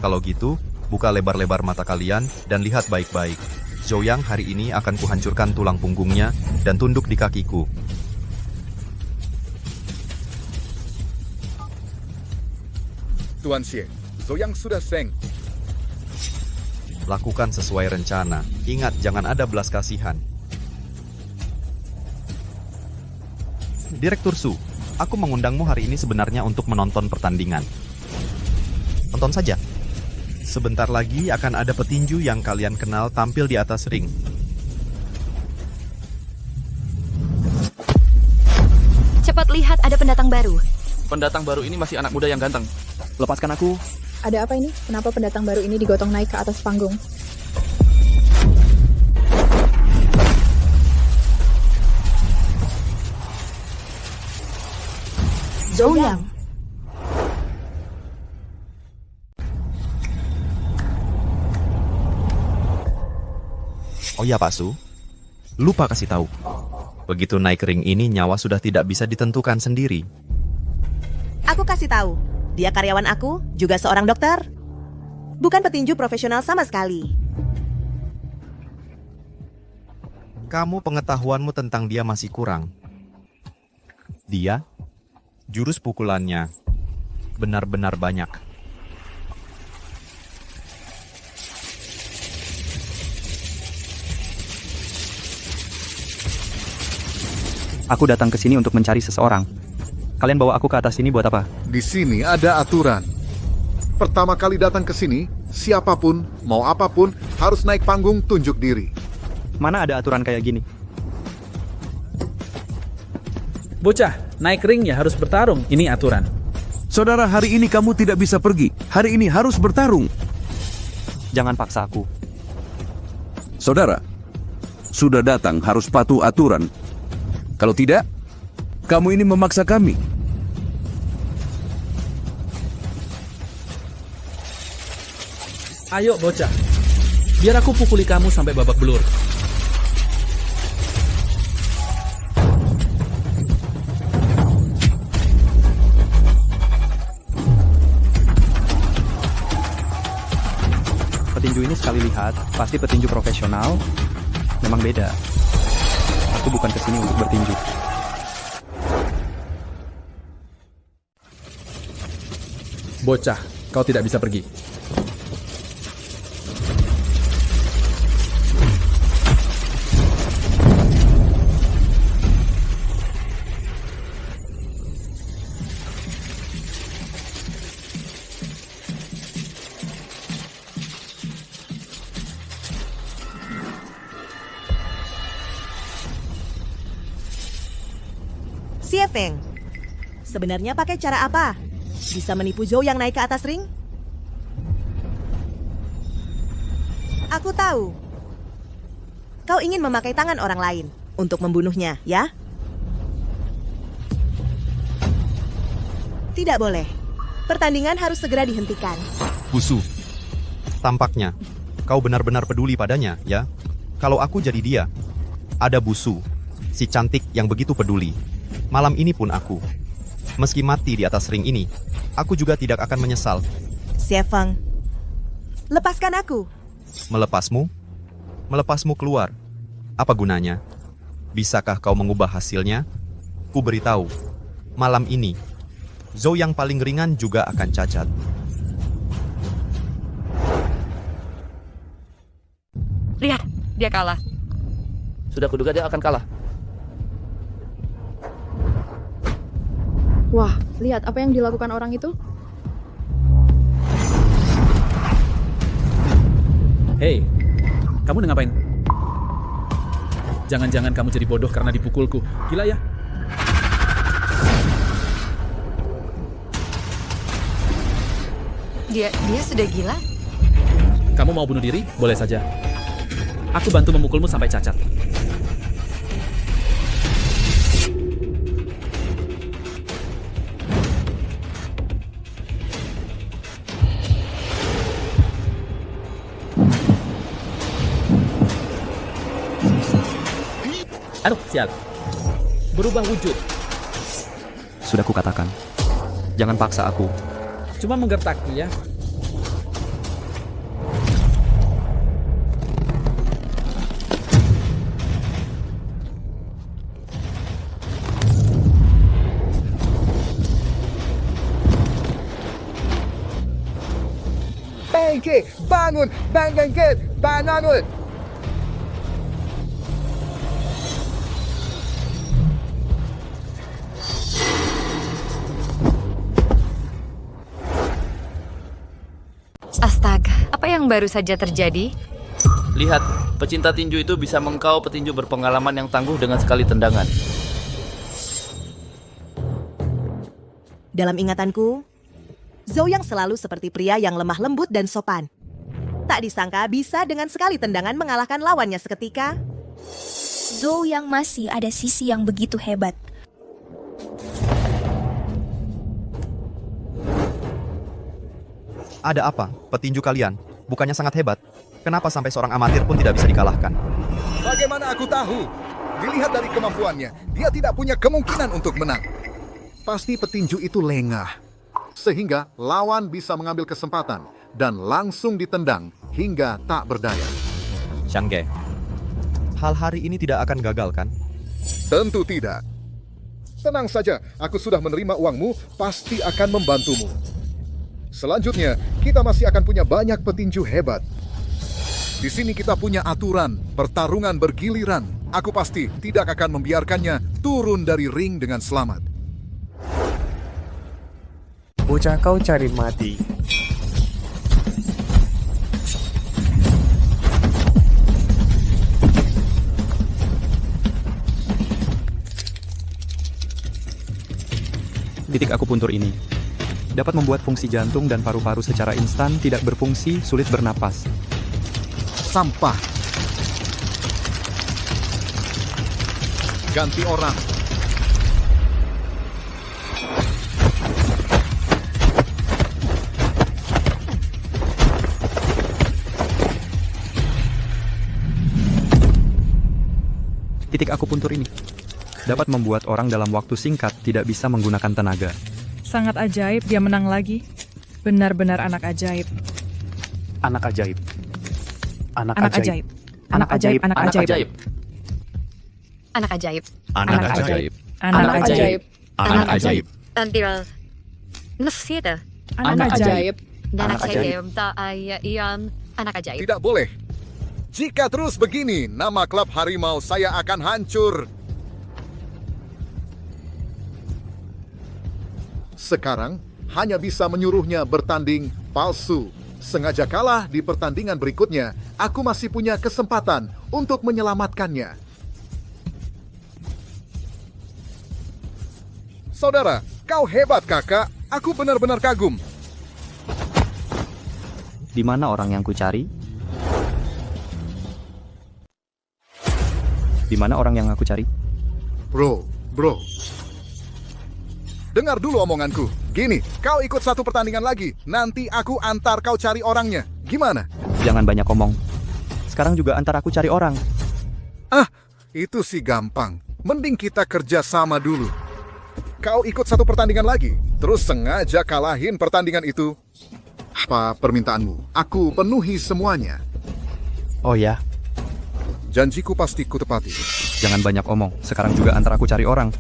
Kalau gitu, buka lebar-lebar mata kalian dan lihat baik-baik. Zhou Yang hari ini akan kuhancurkan tulang punggungnya dan tunduk di kakiku. Tuan Xie, Zhou Yang sudah seng. Lakukan sesuai rencana. Ingat, jangan ada belas kasihan. Direktur Su, aku mengundangmu hari ini sebenarnya untuk menonton pertandingan. Tonton saja. Sebentar lagi akan ada petinju yang kalian kenal tampil di atas ring. Cepat lihat, ada pendatang baru. Pendatang baru ini masih anak muda yang ganteng. Lepaskan aku. Ada apa ini? Kenapa pendatang baru ini digotong naik ke atas panggung? Zhou Yang. Oh ya Pak Su, lupa kasih tahu. Begitu naik ring ini, nyawa sudah tidak bisa ditentukan sendiri. Aku kasih tahu, dia karyawan aku, juga seorang dokter. Bukan petinju profesional sama sekali. Kamu pengetahuanmu tentang dia masih kurang. Dia, jurus pukulannya benar-benar banyak. Aku datang ke sini untuk mencari seseorang. Kalian bawa aku ke atas sini buat apa? Di sini ada aturan. Pertama kali datang ke sini, siapapun, mau apapun, harus naik panggung tunjuk diri. Mana ada aturan kayak gini? Bocah, naik ring ya harus bertarung. Ini aturan. Saudara, hari ini kamu tidak bisa pergi. Hari ini harus bertarung. Jangan paksa aku. Saudara, sudah datang harus patuh aturan. Kalau tidak, kamu ini memaksa kami. Ayo bocah, biar aku pukuli kamu sampai babak belur. Petinju ini sekali lihat, pasti petinju profesional. Memang beda. Aku bukan kesini untuk bertinju. Bocah, kau tidak bisa pergi. Siefeng, sebenarnya pakai cara apa? Bisa menipu Zhou yang naik ke atas ring? Aku tahu. Kau ingin memakai tangan orang lain untuk membunuhnya, ya? Tidak boleh. Pertandingan harus segera dihentikan. Busu, tampaknya kau benar-benar peduli padanya, ya? Kalau aku jadi dia, ada Busu, si cantik yang begitu peduli. Malam ini pun aku, meski mati di atas ring ini, aku juga tidak akan menyesal. Siefeng, lepaskan aku. Melepasmu? Melepasmu keluar. Apa gunanya? Bisakah kau mengubah hasilnya? Ku beritahu, malam ini, Zhou yang paling ringan juga akan cacat. Lihat, dia kalah. Sudah kuduga dia akan kalah. Wah, lihat apa yang dilakukan orang itu. Hei, kamu udah ngapain? Jangan-jangan kamu jadi bodoh karena dipukulku. Gila ya? Dia sudah gila? Kamu mau bunuh diri? Boleh saja. Aku bantu memukulmu sampai cacat. Aduh, sial. Berubah wujud. Sudah kukatakan. Jangan paksa aku. Cuma menggertakku ya. Bangkit, bangun, bangkit, bangun. Astaga, apa yang baru saja terjadi? Lihat, pecinta tinju itu bisa mengkau petinju berpengalaman yang tangguh dengan sekali tendangan. Dalam ingatanku, Zhou yang selalu seperti pria yang lemah lembut dan sopan. Tak disangka bisa dengan sekali tendangan mengalahkan lawannya seketika. Zhou yang masih ada sisi yang begitu hebat. Ada apa? Petinju kalian bukannya sangat hebat? Kenapa sampai seorang amatir pun tidak bisa dikalahkan? Bagaimana aku tahu? Dilihat dari kemampuannya, dia tidak punya kemungkinan untuk menang. Pasti petinju itu lengah, sehingga lawan bisa mengambil kesempatan dan langsung ditendang hingga tak berdaya. Shangge, hal hari ini tidak akan gagal kan? Tentu tidak. Tenang saja, aku sudah menerima uangmu, pasti akan membantumu. Selanjutnya, kita masih akan punya banyak petinju hebat. Di sini kita punya aturan, pertarungan bergiliran. Aku pasti tidak akan membiarkannya turun dari ring dengan selamat. Bocah kau cari mati. Titik akupuntur ini dapat membuat fungsi jantung dan paru-paru secara instan tidak berfungsi, sulit bernapas. Sampah. Ganti orang. Titik akupuntur ini dapat membuat orang dalam waktu singkat tidak bisa menggunakan tenaga. Sangat ajaib dia menang lagi. Benar-benar anak ajaib. Anak ajaib. Anak ajaib. Anak ajaib. Anak ajaib. Anak ajaib. Anak ajaib. Anak ajaib. Anak ajaib. Until nafsida. Anak ajaib. Anak ajaib. Anak ajaib. Tidak boleh. Jika terus begini, nama klub harimau saya akan hancur. Sekarang hanya bisa menyuruhnya bertanding palsu. Sengaja kalah di pertandingan berikutnya, aku masih punya kesempatan untuk menyelamatkannya. Saudara, kau hebat kakak. Aku benar-benar kagum. Di mana orang yang kucari? Di mana orang yang aku cari? Bro. Dengar dulu omonganku. Gini, kau ikut satu pertandingan lagi. Nanti aku antar kau cari orangnya. Gimana? Jangan banyak omong. Sekarang juga antar aku cari orang. Ah, itu sih gampang. Mending kita kerja sama dulu. Kau ikut satu pertandingan lagi, terus sengaja kalahin pertandingan itu. Apa permintaanmu? Aku penuhi semuanya. Oh ya? Janjiku pasti kutepati. Jangan banyak omong. Sekarang juga antar aku cari orang.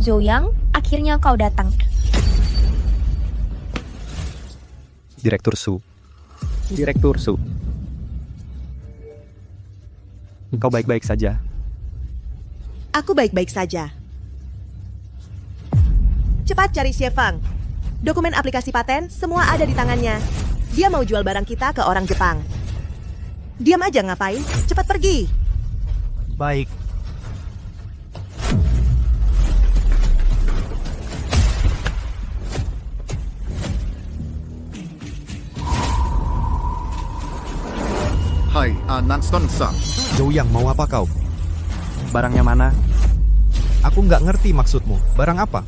Zoyang, akhirnya kau datang. Direktur Su. Direktur Su. Kau baik-baik saja. Aku baik-baik saja. Cepat cari Xiefang. Dokumen aplikasi paten semua ada di tangannya. Dia mau jual barang kita ke orang Jepang. Diam aja ngapain? Cepat pergi. Baik. Hai, Nanston-san. Zoyang, mau apa kau? Barangnya mana? Aku nggak ngerti maksudmu. Barang apa?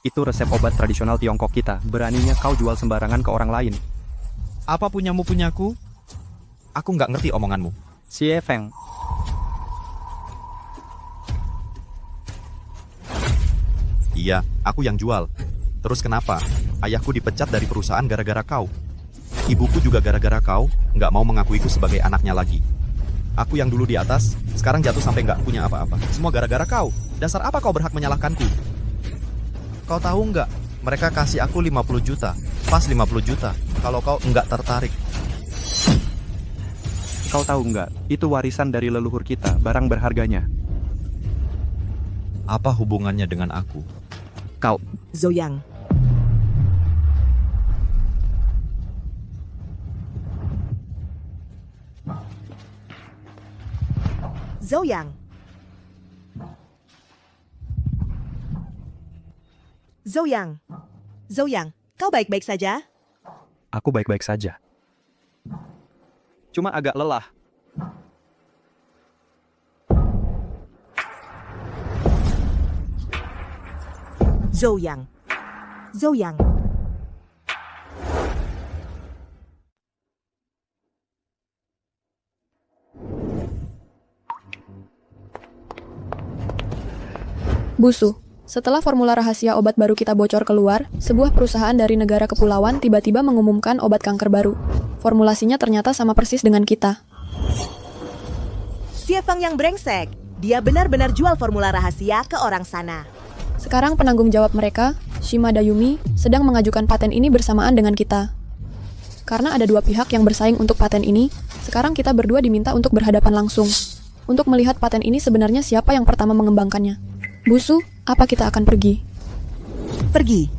Itu resep obat tradisional Tiongkok kita. Beraninya kau jual sembarangan ke orang lain. Apa punyamu punyaku? Aku nggak ngerti omonganmu. Xiefang. Iya, aku yang jual. Terus kenapa? Ayahku dipecat dari perusahaan gara-gara kau. Ibuku juga gara-gara kau nggak mau mengakuiku sebagai anaknya lagi. Aku yang dulu di atas, sekarang jatuh sampai nggak punya apa-apa. Semua gara-gara kau. Dasar apa kau berhak menyalahkanku? Kau tahu nggak? Mereka kasih aku 50 juta. Pas 50 juta. Kalau kau nggak tertarik. Kau tahu nggak? Itu warisan dari leluhur kita, barang berharganya. Apa hubungannya dengan aku? Kau. Zoyang. Zoyang. Zoyang. Zoyang, kau baik-baik saja? Aku baik-baik saja. Cuma agak lelah. Zoyang. Zoyang. Busu. Setelah formula rahasia obat baru kita bocor keluar, sebuah perusahaan dari negara kepulauan tiba-tiba mengumumkan obat kanker baru. Formulasinya ternyata sama persis dengan kita. Xiefang yang brengsek. Dia benar-benar jual formula rahasia ke orang sana. Sekarang penanggung jawab mereka, Shimada Yumi, sedang mengajukan paten ini bersamaan dengan kita. Karena ada dua pihak yang bersaing untuk paten ini, sekarang kita berdua diminta untuk berhadapan langsung. untuk melihat paten ini sebenarnya siapa yang pertama mengembangkannya. Busu, apa kita akan pergi? Pergi?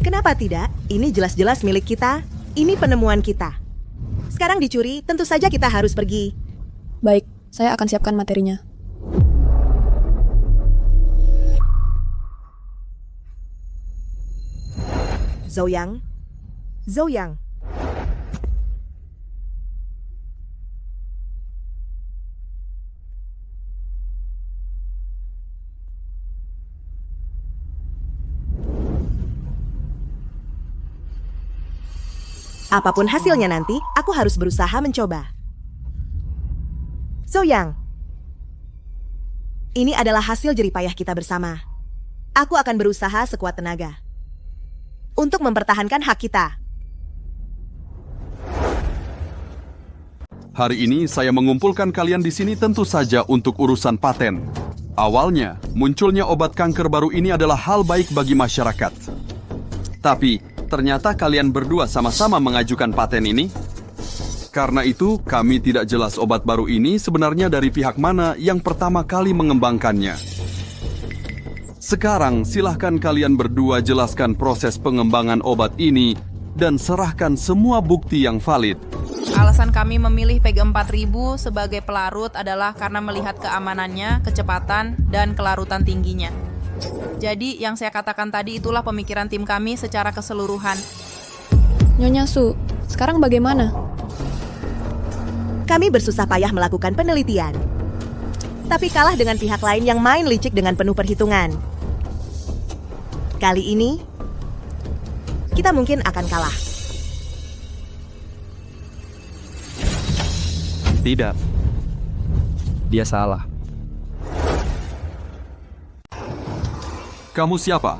Kenapa tidak? Ini jelas-jelas milik kita. Ini penemuan kita. Sekarang dicuri, tentu saja kita harus pergi. Baik, saya akan siapkan materinya. Zhou-Yang. Zhou-Yang. Apapun hasilnya nanti, aku harus berusaha mencoba. Zhou-Yang. Ini adalah hasil jeripayah kita bersama. Aku akan berusaha sekuat tenaga untuk mempertahankan hak kita. Hari ini saya mengumpulkan kalian di sini tentu saja untuk urusan paten. Awalnya, munculnya obat kanker baru ini adalah hal baik bagi masyarakat. Tapi, ternyata kalian berdua sama-sama mengajukan paten ini. Karena itu, kami tidak jelas obat baru ini sebenarnya dari pihak mana yang pertama kali mengembangkannya. Sekarang, silahkan kalian berdua jelaskan proses pengembangan obat ini dan serahkan semua bukti yang valid. Alasan kami memilih PEG 4000 sebagai pelarut adalah karena melihat keamanannya, kecepatan, dan kelarutan tingginya. Jadi, yang saya katakan tadi itulah pemikiran tim kami secara keseluruhan. Nyonya Su, sekarang bagaimana? Kami bersusah payah melakukan penelitian, tapi kalah dengan pihak lain yang main licik dengan penuh perhitungan. Kali ini, kita mungkin akan kalah. Tidak. Dia salah. Kamu siapa?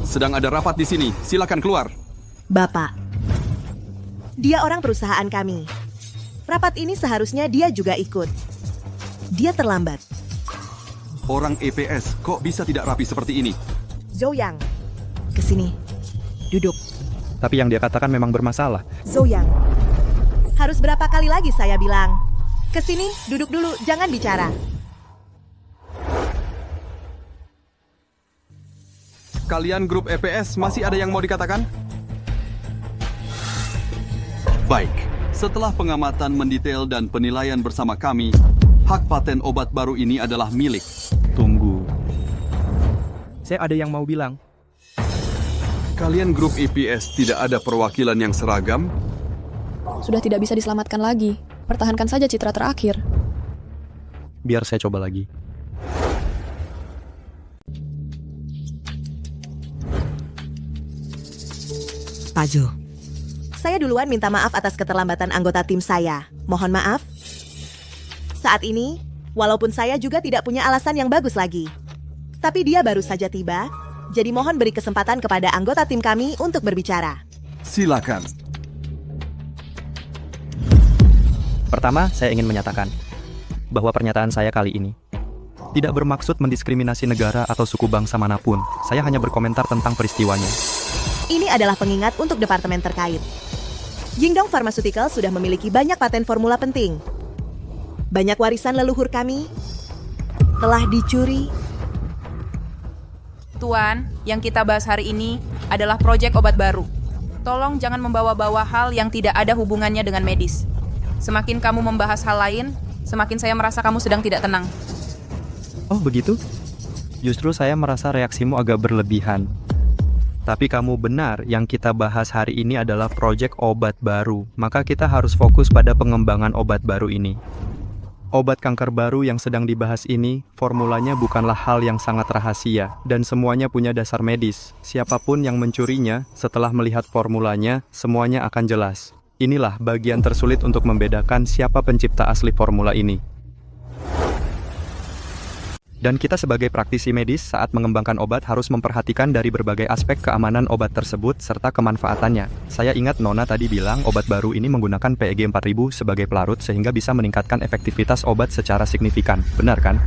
Sedang ada rapat di sini. Silakan keluar. Bapak, dia orang perusahaan kami. Rapat ini seharusnya dia juga ikut. Dia terlambat. Orang EPS kok bisa tidak rapi seperti ini? Zhou-Yang, kesini. Duduk. Tapi yang dia katakan memang bermasalah. Zhou-Yang, harus berapa kali lagi saya bilang? Kesini, duduk dulu, jangan bicara. Kalian grup EPS masih ada yang mau dikatakan? Baik, setelah pengamatan mendetail dan penilaian bersama kami, hak paten obat baru ini adalah milik. Tunggu. Saya ada yang mau bilang. Kalian grup EPS tidak ada perwakilan yang seragam? Sudah tidak bisa diselamatkan lagi. Pertahankan saja citra terakhir. Biar saya coba lagi. Pak Zhou, saya duluan minta maaf atas keterlambatan anggota tim saya. Mohon maaf. Saat ini, walaupun saya juga tidak punya alasan yang bagus lagi. Tapi dia baru saja tiba, jadi mohon beri kesempatan kepada anggota tim kami untuk berbicara. Silakan. Pertama, saya ingin menyatakan bahwa pernyataan saya kali ini tidak bermaksud mendiskriminasi negara atau suku bangsa manapun. Saya hanya berkomentar tentang peristiwanya. Ini adalah pengingat untuk departemen terkait. Yingdong Pharmaceutical sudah memiliki banyak paten formula penting. Banyak warisan leluhur kami telah dicuri. Tuan, yang kita bahas hari ini adalah proyek obat baru. Tolong jangan membawa-bawa hal yang tidak ada hubungannya dengan medis. Semakin kamu membahas hal lain, semakin saya merasa kamu sedang tidak tenang. Oh, begitu? Justru saya merasa reaksimu agak berlebihan. Tapi kamu benar, yang kita bahas hari ini adalah proyek obat baru. Maka kita harus fokus pada pengembangan obat baru ini. Obat kanker baru yang sedang dibahas ini, formulanya bukanlah hal yang sangat rahasia, dan semuanya punya dasar medis. Siapapun yang mencurinya, setelah melihat formulanya, semuanya akan jelas. Inilah bagian tersulit untuk membedakan siapa pencipta asli formula ini. Dan kita sebagai praktisi medis saat mengembangkan obat harus memperhatikan dari berbagai aspek keamanan obat tersebut serta kemanfaatannya. Saya ingat Nona tadi bilang obat baru ini menggunakan PEG 4000 sebagai pelarut sehingga bisa meningkatkan efektivitas obat secara signifikan. Benar kan?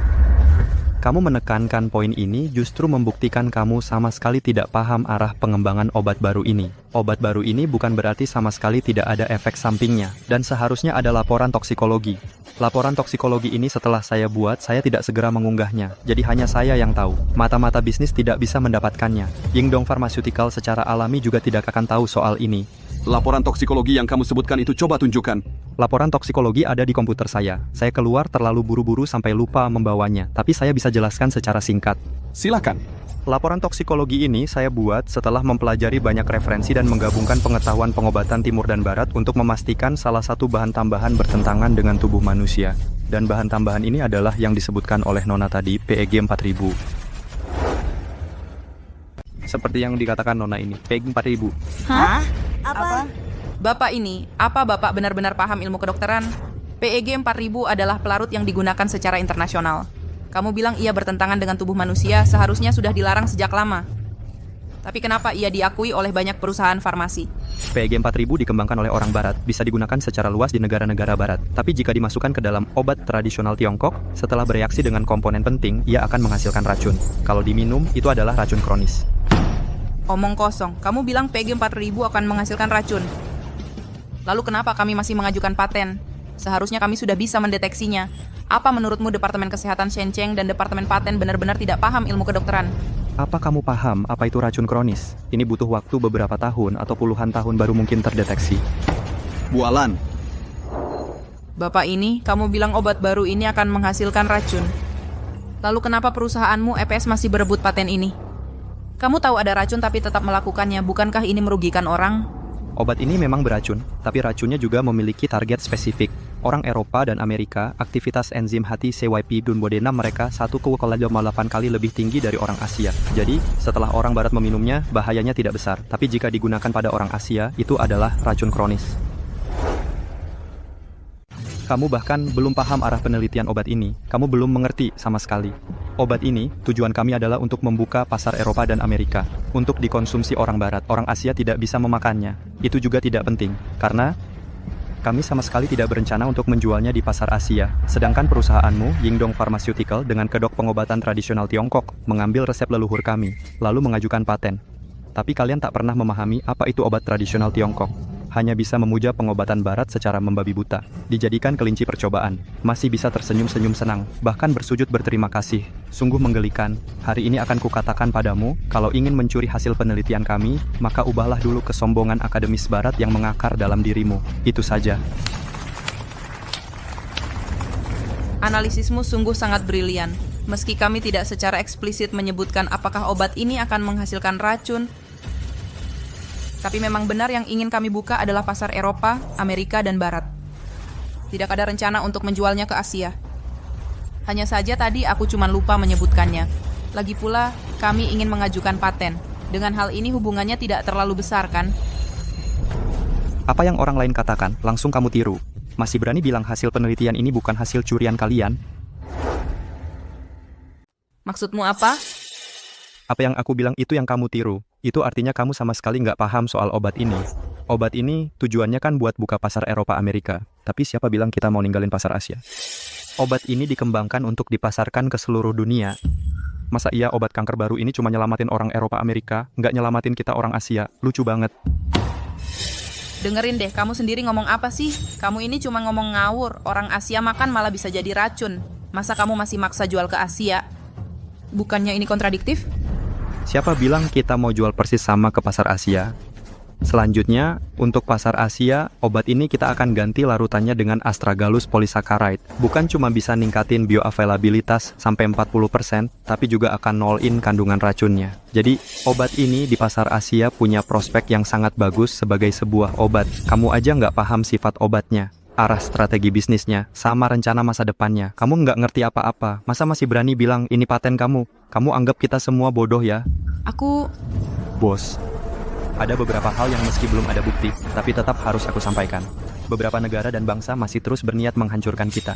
Kamu menekankan poin ini justru membuktikan kamu sama sekali tidak paham arah pengembangan obat baru ini. Obat baru ini bukan berarti sama sekali tidak ada efek sampingnya, dan seharusnya ada laporan toksikologi. Laporan toksikologi ini setelah saya buat, saya tidak segera mengunggahnya, jadi hanya saya yang tahu. Mata-mata bisnis tidak bisa mendapatkannya. Yingdong Pharmaceutical secara alami juga tidak akan tahu soal ini. Laporan toksikologi yang kamu sebutkan itu coba tunjukkan. Laporan toksikologi ada di komputer saya. Saya keluar terlalu buru-buru sampai lupa membawanya, tapi saya bisa jelaskan secara singkat. Silakan. Laporan toksikologi ini saya buat setelah mempelajari banyak referensi dan menggabungkan pengetahuan pengobatan timur dan barat untuk memastikan salah satu bahan tambahan bertentangan dengan tubuh manusia. Dan bahan tambahan ini adalah yang disebutkan oleh Nona tadi, PEG 4000. Seperti yang dikatakan Nona ini, PEG 4000. Hah? Apa? Bapak ini, apa Bapak benar-benar paham ilmu kedokteran? PEG 4000 adalah pelarut yang digunakan secara internasional. Kamu bilang ia bertentangan dengan tubuh manusia, seharusnya sudah dilarang sejak lama. Tapi kenapa ia diakui oleh banyak perusahaan farmasi? PEG 4000 dikembangkan oleh orang barat, bisa digunakan secara luas di negara-negara barat. Tapi jika dimasukkan ke dalam obat tradisional Tiongkok, setelah bereaksi dengan komponen penting, ia akan menghasilkan racun. Kalau diminum, itu adalah racun kronis. Omong kosong, kamu bilang PEG 4000 akan menghasilkan racun. Lalu kenapa kami masih mengajukan paten? Seharusnya kami sudah bisa mendeteksinya. Apa menurutmu Departemen Kesehatan Shenzhen dan Departemen Paten benar-benar tidak paham ilmu kedokteran? Apa kamu paham apa itu racun kronis? Ini butuh waktu beberapa tahun atau puluhan tahun baru mungkin terdeteksi. Bualan. Bapak ini, kamu bilang obat baru ini akan menghasilkan racun. Lalu kenapa perusahaanmu EPS masih berebut paten ini? Kamu tahu ada racun tapi tetap melakukannya, bukankah ini merugikan orang? Obat ini memang beracun, tapi racunnya juga memiliki target spesifik. Orang Eropa dan Amerika, aktivitas enzim hati CYP Dunbodena mereka 1,8 kali lebih tinggi dari orang Asia. Jadi, setelah orang Barat meminumnya, bahayanya tidak besar. Tapi jika digunakan pada orang Asia, itu adalah racun kronis. Kamu bahkan belum paham arah penelitian obat ini. Kamu belum mengerti sama sekali. Obat ini, tujuan kami adalah untuk membuka pasar Eropa dan Amerika. Untuk dikonsumsi orang Barat, orang Asia tidak bisa memakannya. Itu juga tidak penting, karena kami sama sekali tidak berencana untuk menjualnya di pasar Asia. Sedangkan perusahaanmu, Yingdong Pharmaceutical, dengan kedok pengobatan tradisional Tiongkok, mengambil resep leluhur kami, lalu mengajukan paten. Tapi kalian tak pernah memahami apa itu obat tradisional Tiongkok. Hanya bisa memuja pengobatan barat secara membabi buta. Dijadikan kelinci percobaan. Masih bisa tersenyum-senyum senang, bahkan bersujud berterima kasih. Sungguh menggelikan. Hari ini akan kukatakan padamu, kalau ingin mencuri hasil penelitian kami, maka ubahlah dulu kesombongan akademis barat yang mengakar dalam dirimu. Itu saja. Analisismu sungguh sangat brilian. Meski kami tidak secara eksplisit menyebutkan apakah obat ini akan menghasilkan racun, tapi memang benar yang ingin kami buka adalah pasar Eropa, Amerika, dan Barat. Tidak ada rencana untuk menjualnya ke Asia. Hanya saja tadi aku cuma lupa menyebutkannya. Lagi pula, kami ingin mengajukan paten. Dengan hal ini hubungannya tidak terlalu besar, kan? Apa yang orang lain katakan, langsung kamu tiru. Masih berani bilang hasil penelitian ini bukan hasil curian kalian? Maksudmu apa? Apa yang aku bilang itu yang kamu tiru. Itu artinya kamu sama sekali nggak paham soal obat ini. Obat ini tujuannya kan buat buka pasar Eropa Amerika. Tapi siapa bilang kita mau ninggalin pasar Asia? Obat ini dikembangkan untuk dipasarkan ke seluruh dunia. Masa iya obat kanker baru ini cuma nyelamatin orang Eropa Amerika, nggak nyelamatin kita orang Asia? Lucu banget. Dengerin deh, kamu sendiri ngomong apa sih? Kamu ini cuma ngomong ngawur. Orang Asia makan malah bisa jadi racun. Masa kamu masih maksa jual ke Asia? Bukannya ini kontradiktif? Siapa bilang kita mau jual persis sama ke pasar Asia? Selanjutnya, untuk pasar Asia, obat ini kita akan ganti larutannya dengan astragalus polysaccharide. Bukan cuma bisa ningkatin bioavailabilitas sampai 40%, tapi juga akan nol-in kandungan racunnya. Jadi, obat ini di pasar Asia punya prospek yang sangat bagus sebagai sebuah obat. Kamu aja nggak paham sifat obatnya, arah strategi bisnisnya, sama rencana masa depannya. Kamu nggak ngerti apa-apa. Masa masih berani bilang ini paten kamu? Kamu anggap kita semua bodoh ya? Bos, ada beberapa hal yang meski belum ada bukti, tapi tetap harus aku sampaikan. Beberapa negara dan bangsa masih terus berniat menghancurkan kita.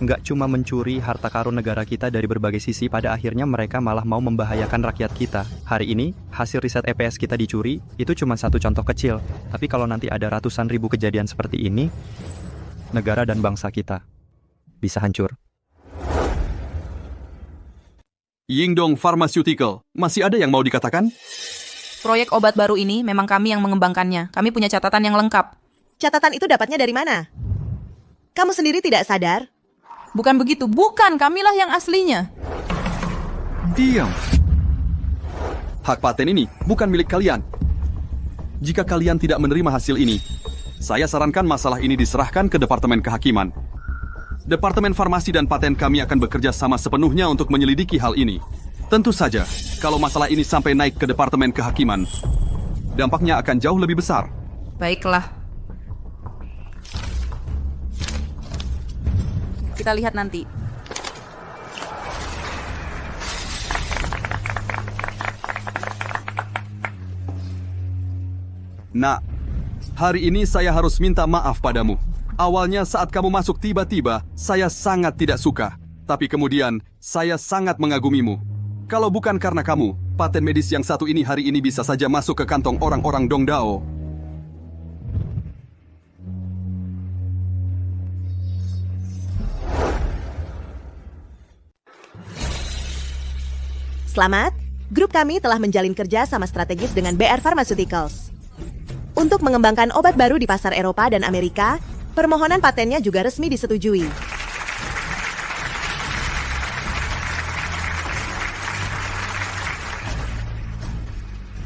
Nggak cuma mencuri harta karun negara kita dari berbagai sisi, pada akhirnya mereka malah mau membahayakan rakyat kita. Hari ini, hasil riset EPS kita dicuri, itu cuma satu contoh kecil. Tapi kalau nanti ada ratusan ribu kejadian seperti ini, negara dan bangsa kita bisa hancur. Yingdong Pharmaceutical, masih ada yang mau dikatakan? Proyek obat baru ini memang kami yang mengembangkannya. Kami punya catatan yang lengkap. Catatan itu dapatnya dari mana? Kamu sendiri tidak sadar? Bukan begitu, bukan. Kamilah yang aslinya. Diam. Hak paten ini bukan milik kalian. Jika kalian tidak menerima hasil ini, saya sarankan masalah ini diserahkan ke Departemen Kehakiman. Departemen Farmasi dan Paten kami akan bekerja sama sepenuhnya untuk menyelidiki hal ini. Tentu saja, kalau masalah ini sampai naik ke Departemen Kehakiman, dampaknya akan jauh lebih besar. Baiklah. Kita lihat nanti. Nak, hari ini saya harus minta maaf padamu. Awalnya saat kamu masuk tiba-tiba, saya sangat tidak suka. Tapi kemudian, saya sangat mengagumimu. Kalau bukan karena kamu, paten medis yang satu ini hari ini bisa saja masuk ke kantong orang-orang Dongdao. Selamat, grup kami telah menjalin kerja sama strategis dengan BR Pharmaceuticals. Untuk mengembangkan obat baru di pasar Eropa dan Amerika, permohonan patennya juga resmi disetujui.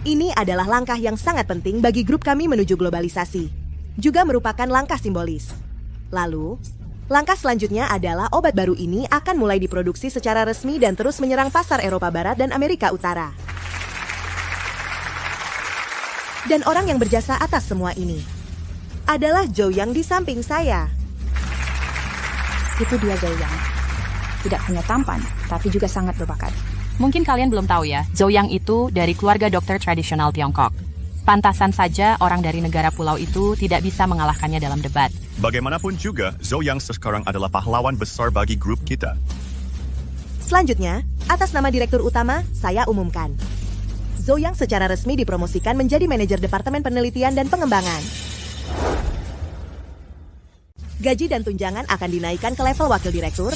Ini adalah langkah yang sangat penting bagi grup kami menuju globalisasi. Juga merupakan langkah simbolis. Lalu, langkah selanjutnya adalah obat baru ini akan mulai diproduksi secara resmi dan terus menyerang pasar Eropa Barat dan Amerika Utara. Dan orang yang berjasa atas semua ini adalah Zhou Yang di samping saya. Itu dia Zhou Yang. Tidak hanya tampan, tapi juga sangat berbakat. Mungkin kalian belum tahu ya, Zhou Yang itu dari keluarga dokter tradisional Tiongkok. Pantasan saja orang dari negara pulau itu tidak bisa mengalahkannya dalam debat. Bagaimanapun juga, Zhou Yang sekarang adalah pahlawan besar bagi grup kita. Selanjutnya, atas nama Direktur Utama, saya umumkan. Zhou Yang secara resmi dipromosikan menjadi manajer Departemen Penelitian dan Pengembangan. Gaji dan tunjangan akan dinaikkan ke level wakil direktur,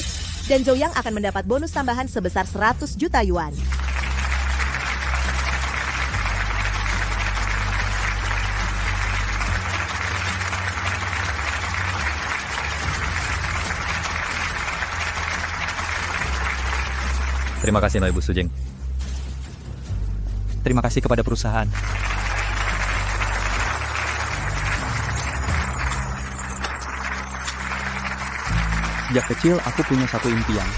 dan Zhou Yang akan mendapat bonus tambahan sebesar 100 juta yuan. Terima kasih, Ibu Sujeng. Terima kasih kepada perusahaan. Sejak kecil, aku punya satu impian.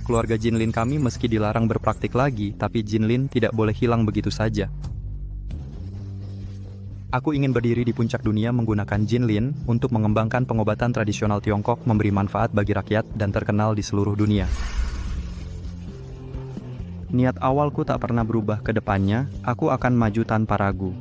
Keluarga Jinlin kami meski dilarang berpraktik lagi, tapi Jinlin tidak boleh hilang begitu saja. Aku ingin berdiri di puncak dunia menggunakan Jinlin untuk mengembangkan pengobatan tradisional Tiongkok memberi manfaat bagi rakyat dan terkenal di seluruh dunia. Niat awalku tak pernah berubah ke depannya, aku akan maju tanpa ragu.